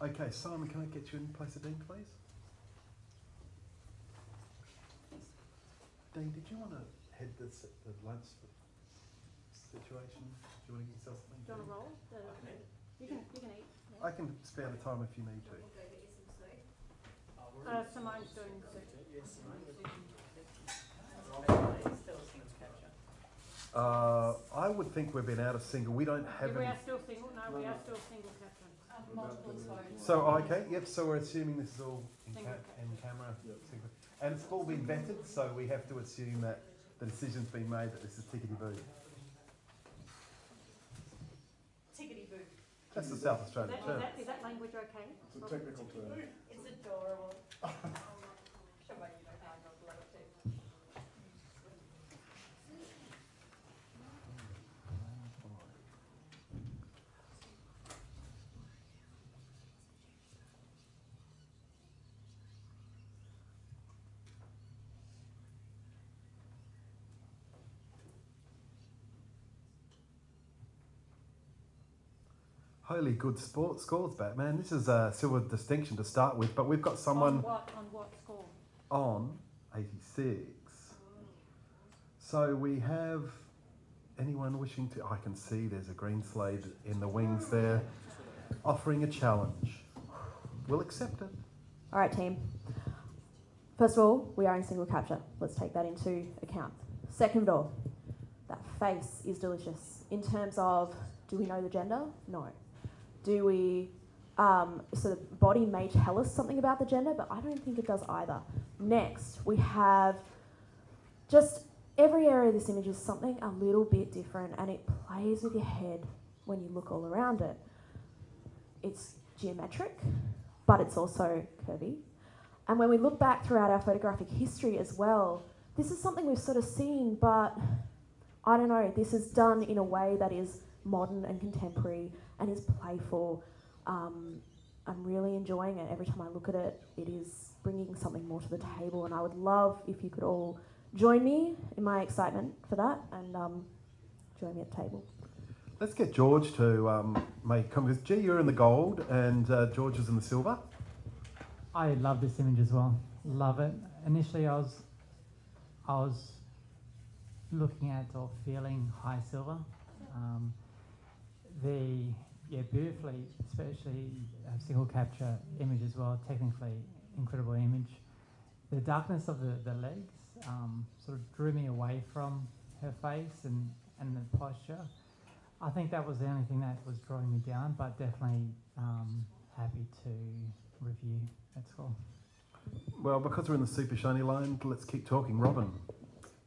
Okay, Simon, can I get you in place of dean, please? Dean, did you want to head the lunch situation? Do you want to get yourself something? Do you want to roll? You can eat. Yeah. I can spare the time if you need to. Simone's doing soup. Yes, Simone. I would think we've been out of single. We don't have We any. are still single. No, we are still single captain. Multiple phones. So, okay, yep, so we're assuming this is all in camera. Yep. And it's all been vetted, so we have to assume that the decision's been made that this is tickety-boo. Tickety-boo. That's the South Australian term. Is that language okay? It's a technical term. It's adorable. Holy good scores, Batman. This is a silver distinction to start with, but we've got someone On what score? on 86. So we have anyone wishing to... I can see there's a green slade in the wings there, offering a challenge. We'll accept it. All right, team. First of all, we are in single capture. Let's take that into account. Second of all, that face is delicious. In terms of, do we know the gender? No. Do we... so the body may tell us something about the gender, but I don't think it does either. Next, we have just every area of this image is something a little bit different, and it plays with your head when you look all around it. It's geometric, but it's also curvy. And when we look back throughout our photographic history as well, this is something we've sort of seen, but I don't know, this is done in a way that is modern and contemporary and is playful. I'm really enjoying it. Every time I look at it, it is bringing something more to the table, and I would love if you could all join me in my excitement for that and join me at the table. Let's get George to make comments. G, you're in the gold and George is in the silver. I love this image as well. Love it. Initially, I was looking at or feeling high silver. Beautifully, especially a single capture image as well. Technically, incredible image. The darkness of the legs sort of drew me away from her face and the posture. I think that was the only thing that was drawing me down, but definitely happy to review that score. Well, because we're in the super shiny line, let's keep talking. Robin.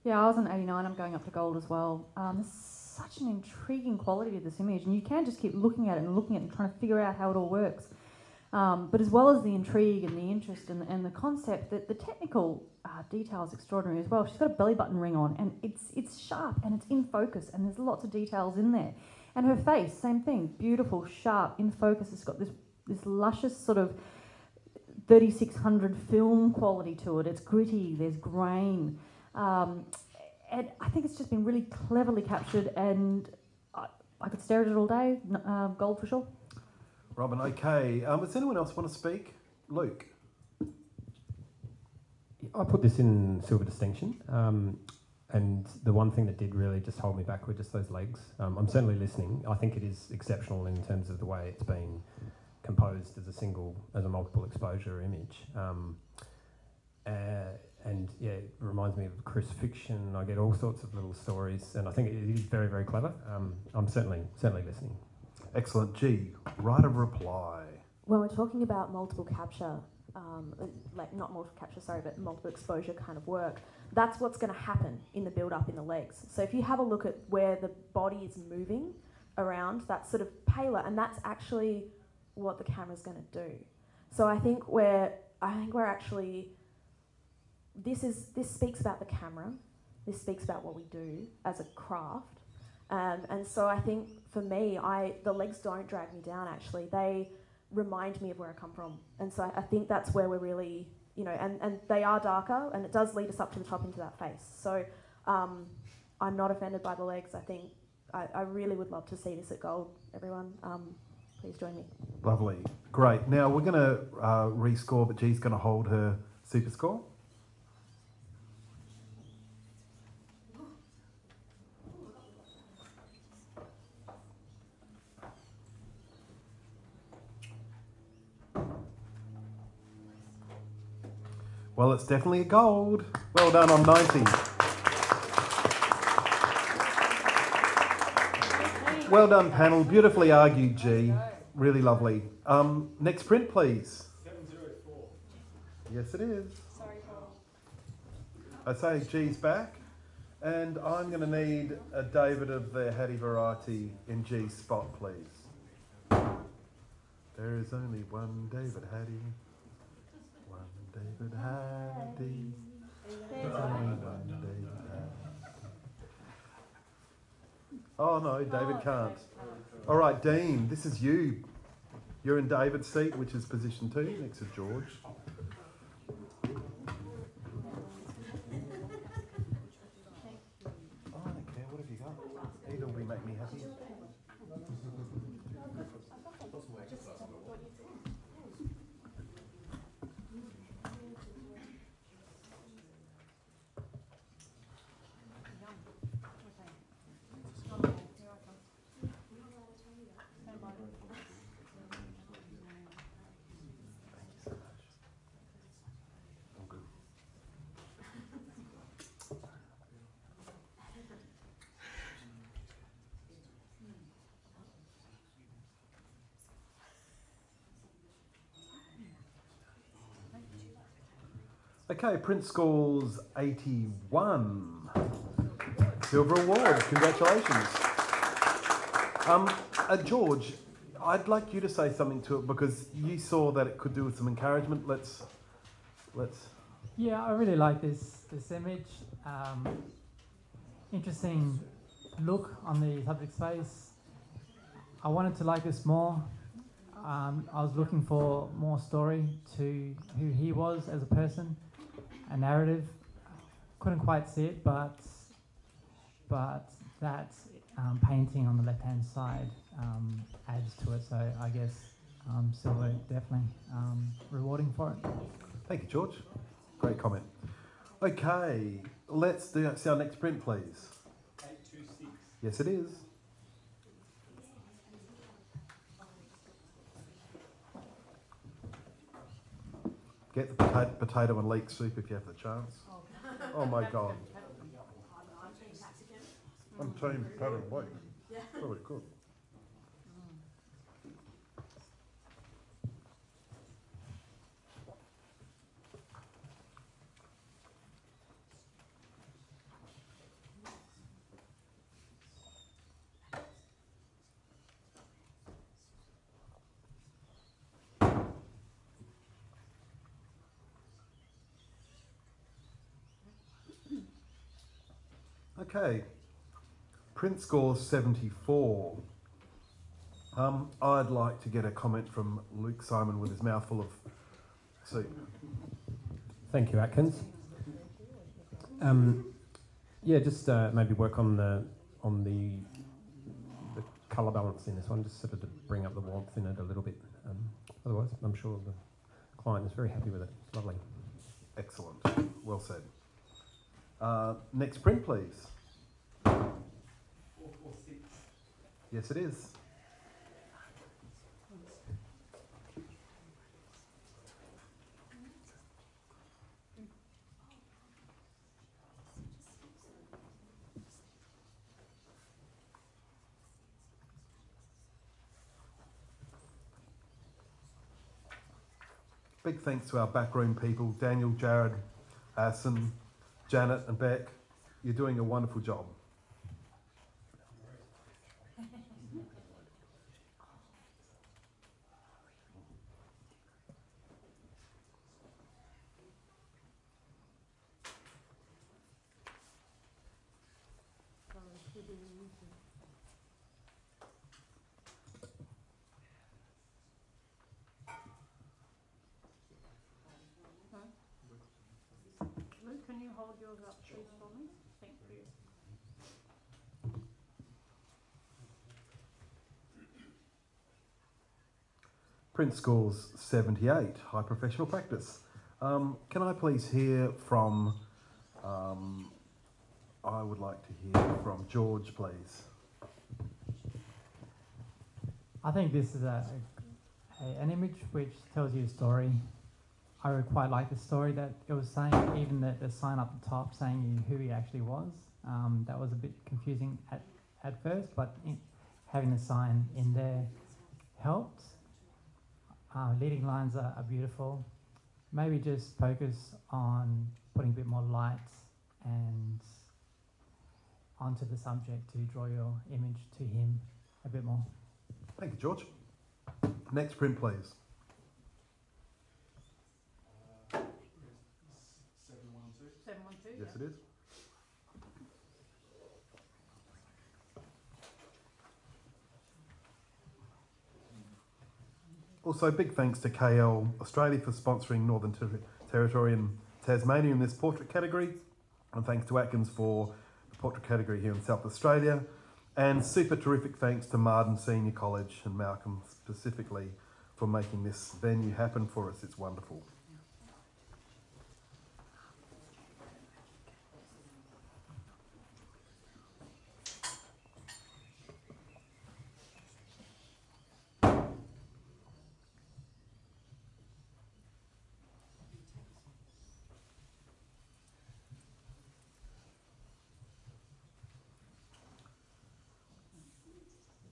Yeah, I was on 89. I'm going up to gold as well. There's such an intriguing quality to this image, and you can just keep looking at it and trying to figure out how it all works. But as well as the intrigue and the interest and the concept, the technical detail is extraordinary as well. She's got a belly button ring on, and it's sharp and it's in focus, and there's lots of details in there. And her face, same thing, beautiful, sharp, in focus. It's got this luscious sort of 3600 film quality to it. It's gritty, there's grain. And I think it's just been really cleverly captured, and I could stare at it all day. Gold for sure. Robin, okay. Does anyone else want to speak? Luke. I put this in silver distinction, and the one thing that did really just hold me back were just those legs. I'm certainly listening. I think it is exceptional in terms of the way it's been composed as a multiple exposure image. And yeah, it reminds me of crucifixion. I get all sorts of little stories, and I think it is very, very clever. I'm certainly listening. Excellent. G, right of reply. When we're talking about multiple capture, not multiple capture, sorry, but multiple exposure kind of work, that's what's going to happen in the build-up in the legs. So if you have a look at where the body is moving around, that's sort of paler, and that's actually what the camera's going to do. So I think we're actually, this speaks about the camera, this speaks about what we do as a craft, and so I think for me, the legs don't drag me down actually, they remind me of where I come from, and so I think that's where we're really, you know, and they are darker, and it does lead us up to the top into that face. So I'm not offended by the legs. I think I really would love to see this at gold, everyone. Please join me. Lovely. Great. Now we're going to rescore, but G's going to hold her super score. Well, it's definitely a gold. Well done on 90. Well done, panel. Beautifully argued, G. Really lovely. Next print, please. 704. Yes, it is. Sorry, Paul. I say G's back. And I'm going to need a David of the Hattie variety in G's spot, please. There is only one David Hattie. David Hattie. There's only one David Hattie. Oh no, David can't. All right, Dean, this is you. You're in David's seat, which is position 2, next to George. Oh, I don't care. What have you got? Either will make me happy. Okay, print scores 81. Silver award, congratulations. George, I'd like you to say something to it because you saw that it could do with some encouragement. Let's. Yeah, I really like this image. Interesting look on the subject space. I wanted to like this more. I was looking for more story to who he was as a person, a narrative. Couldn't quite see it, but that painting on the left-hand side adds to it. So I guess silver definitely rewarding for it. Thank you, George. Great comment. Okay, let's see our next print, please. 826. Yes, it is. Get the potato and leek soup if you have the chance. Oh my God. I'm team potato and leek. Really good. Okay, print score 74. I'd like to get a comment from Luke Simon with his mouth full of soup. Thank you, Atkins. Yeah, just maybe work on the colour balance in this one, just sort of to bring up the warmth in it a little bit. Otherwise, I'm sure the client is very happy with it. It's lovely. Excellent. Well said. Next print, please. 446. Yes, it is. Big thanks to our backroom people, Daniel, Jared, Asen, Janet and Beck, you're doing a wonderful job. Luke, can you hold yours up please for me? Thank you. Print Schools 78, High Professional Practice. Can I please hear from, I would like to hear from George, please. I think this is an image which tells you a story. I quite like the story that it was saying, even the sign up the top saying who he actually was. That was a bit confusing at first, but having the sign in there helped. Leading lines are beautiful. Maybe just focus on putting a bit more light and onto the subject to draw your image to him a bit more. Thank you, George. Next print, please. 712. 712. Yes, it is. Also, big thanks to KL Australia for sponsoring Northern Territory and Tasmania in this portrait category. And thanks to Atkins for the portrait category here in South Australia. And super terrific thanks to Marden Senior College and Malcolm specifically for making this venue happen for us. It's wonderful.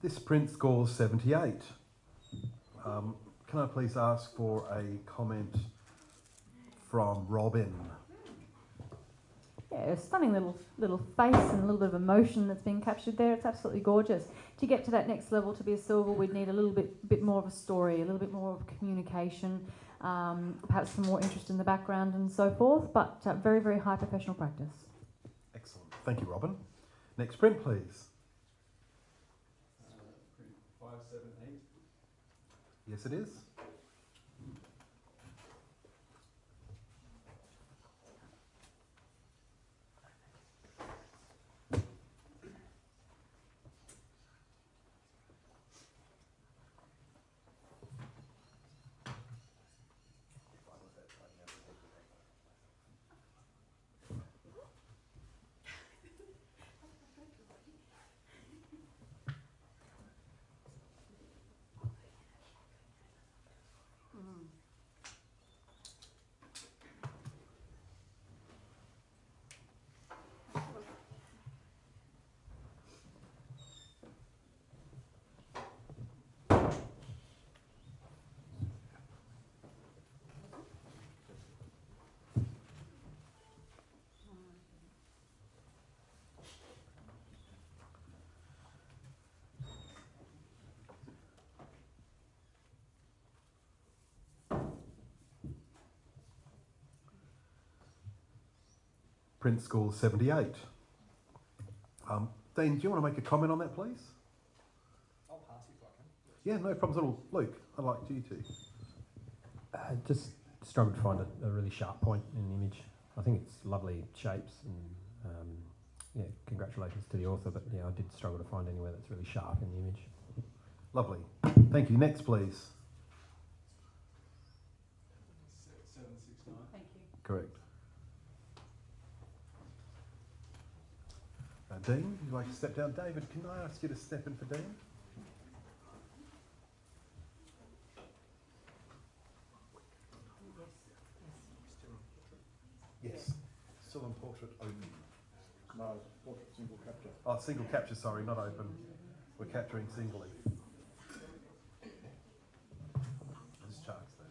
This print scores 78. Can I please ask for a comment from Robin? Yeah, a stunning little face and a little bit of emotion that's been captured there. It's absolutely gorgeous. To get to that next level, to be a silver, we'd need a little bit more of a story, a little bit more of communication, perhaps some more interest in the background and so forth, but very, very high professional practice. Excellent. Thank you, Robin. Next print, please. Print 578. Yes, it is. Print School 78. Dean, do you want to make a comment on that, please? I'll pass if I can. Yeah, no problems at all. Luke, I'd like you to. Just struggled to find a really sharp point in the image. I think it's lovely shapes and yeah, congratulations to the author, but yeah, I did struggle to find anywhere that's really sharp in the image. Lovely. Thank you. Next, please. 769. Thank you. Correct. Dean, would you like to step down? David, can I ask you to step in for Dean? Yes. Still in portrait open. No, portrait single capture. Oh, single capture, sorry, not open. We're capturing singly. Just charts that.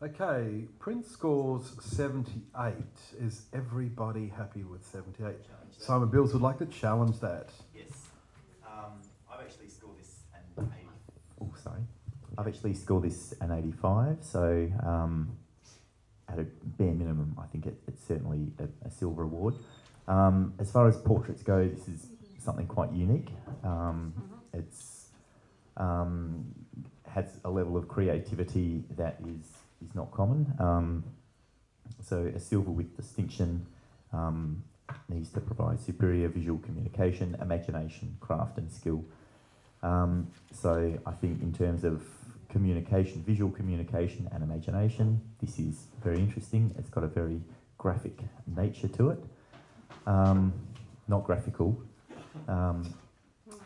Okay, Prince scores 78. Is everybody happy with 78? Simon Bills would like to challenge that. Yes. I've actually scored this an 80. Oh, sorry. I've actually scored this an 85. So at a bare minimum, I think it's certainly a silver award. As far as portraits go, this is something quite unique. It's has a level of creativity that is not common. So a silver with distinction needs to provide superior visual communication, imagination, craft and skill. So I think in terms of communication, visual communication and imagination, this is very interesting. It's got a very graphic nature to it. Not graphical.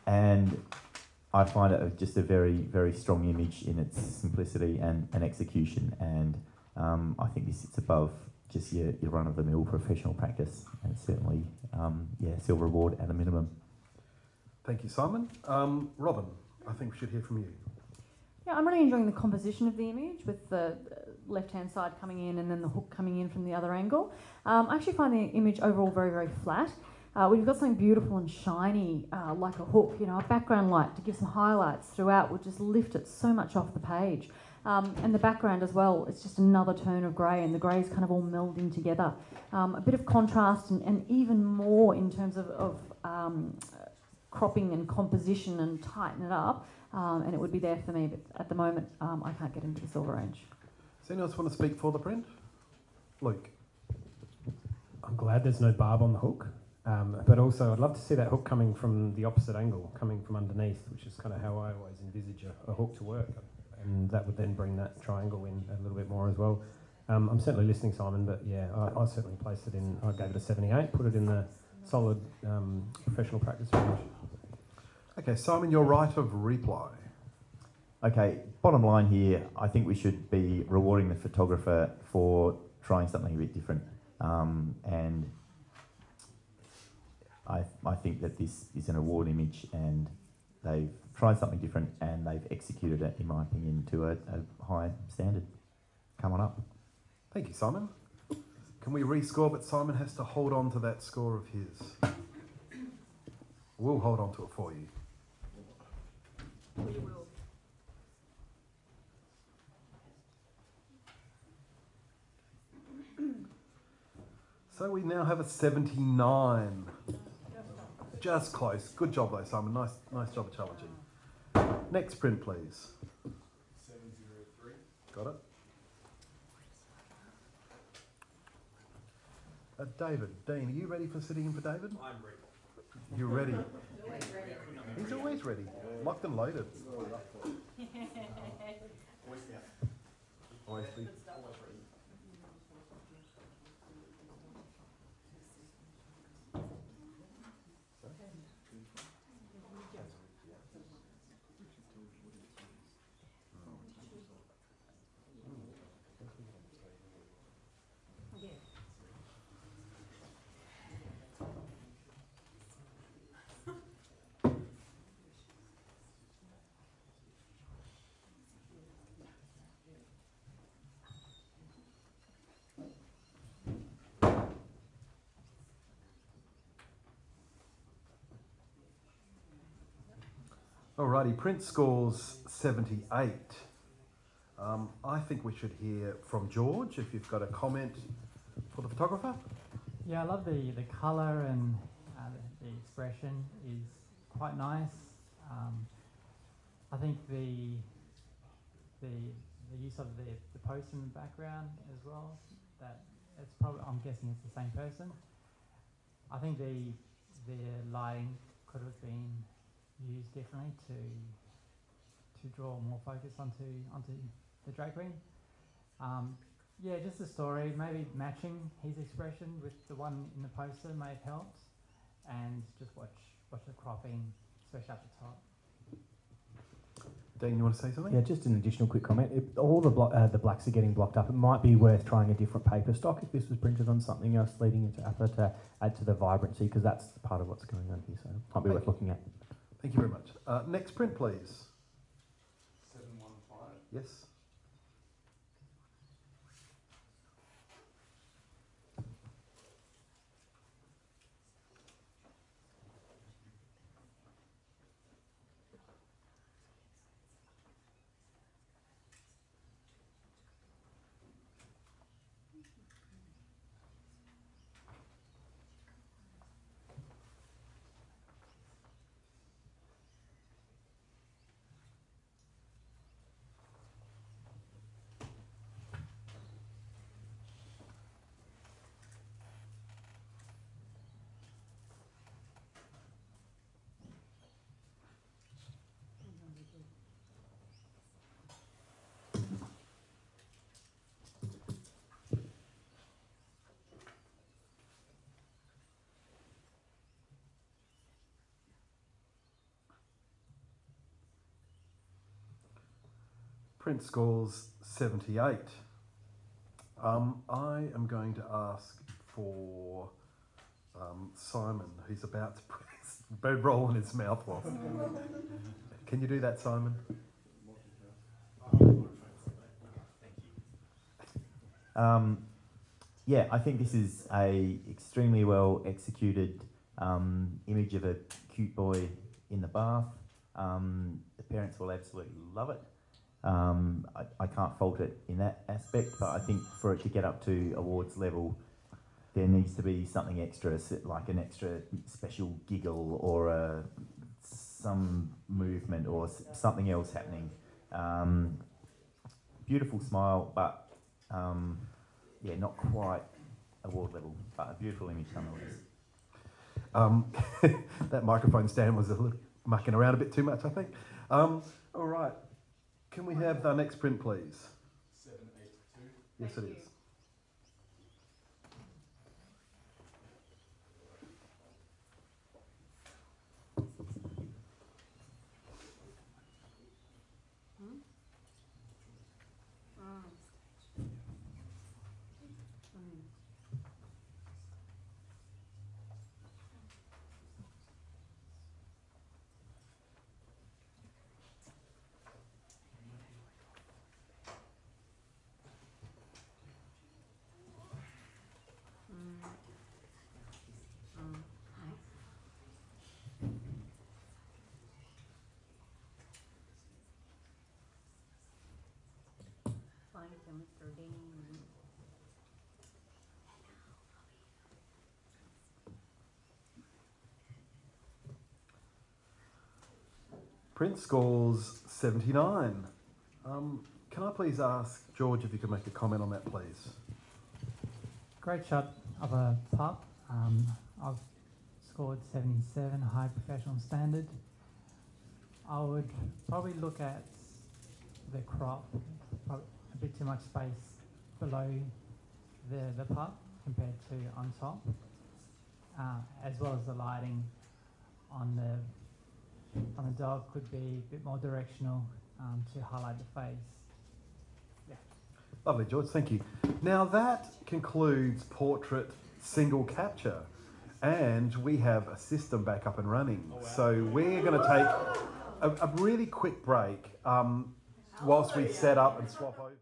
And I find it just a very, very strong image in its simplicity and execution, and I think this sits above just your run-of-the-mill professional practice, and certainly, silver award at a minimum. Thank you, Simon. Robin, I think we should hear from you. Yeah, I'm really enjoying the composition of the image with the left-hand side coming in and then the hook coming in from the other angle. I actually find the image overall very, very flat. When you've got something beautiful and shiny, like a hook, a background light to give some highlights throughout would just lift it so much off the page. And the background as well, it's just another tone of grey, and the greys kind of all meld in together. A bit of contrast and even more in terms of cropping and composition and tighten it up, and it would be there for me, but at the moment I can't get into the silver range. Does anyone else want to speak for the print? Luke. I'm glad there's no barb on the hook. But also, I'd love to see that hook coming from the opposite angle, coming from underneath, which is kind of how I always envisage a hook to work. And that would then bring that triangle in a little bit more as well. I'm certainly listening, Simon, but yeah, I certainly placed it in, I gave it a 78, put it in the solid professional practice range. Okay, Simon, your right of reply. Okay, bottom line here, I think we should be rewarding the photographer for trying something a bit different. And I think that this is an award image, and they've tried something different and they've executed it, in my opinion, to a high standard. Come on up. Thank you, Simon. Can we rescore, but Simon has to hold on to that score of his. We'll hold on to it for you. We will. So we now have a 79. Just close. Good job though, Simon. Nice job of challenging. Next print, please. 703. Got it? David, Dean, are you ready for sitting in for David? I'm ready. You're ready? He's always ready. Locked and loaded. Always ready. Alrighty, print scores 78. I think we should hear from George, if you've got a comment for the photographer. Yeah, I love the colour, and the expression is quite nice. I think the use of the poster in the background as well, that it's probably, I'm guessing it's the same person. I think the lighting could have been used differently to draw more focus onto the drag queen. Yeah, just the story, maybe matching his expression with the one in the poster may have helped, and just watch the cropping, especially up the top. Dan, you want to say something? Yeah, just an additional quick comment. If all the blacks are getting blocked up, it might be worth trying a different paper stock if this was printed on something else leading into APA to add to the vibrancy, because that's part of what's going on here, so it might be worth looking at. Thank you very much. Next print, please. 715. Yes. Print scores 78. I am going to ask for Simon, who's about to put his bread roll in his mouthwash. Can you do that, Simon? Yeah, I think this is a extremely well executed image of a cute boy in the bath. The parents will absolutely love it. I can't fault it in that aspect, but I think for it to get up to awards level, there needs to be something extra, like an extra special giggle or some movement or something else happening. Beautiful smile, but yeah, not quite award level, but a beautiful image nonetheless. That microphone stand was a little mucking around a bit too much, I think. All right. Can we have the next print, please? 782. Yes, it is. Thank you, Mr. Dean. Print scores 79. Can I please ask George if you could make a comment on that, please? Great shot of a pup. I've scored 77, high professional standard. I would probably look at the crop, probably a bit too much space below the pup compared to on top, as well as the lighting on the dog could be a bit more directional to highlight the face. Yeah. Lovely, George, thank you. Now that concludes portrait single capture, and we have a system back up and running. Oh, wow. So we're going to take a really quick break whilst we set up and swap over.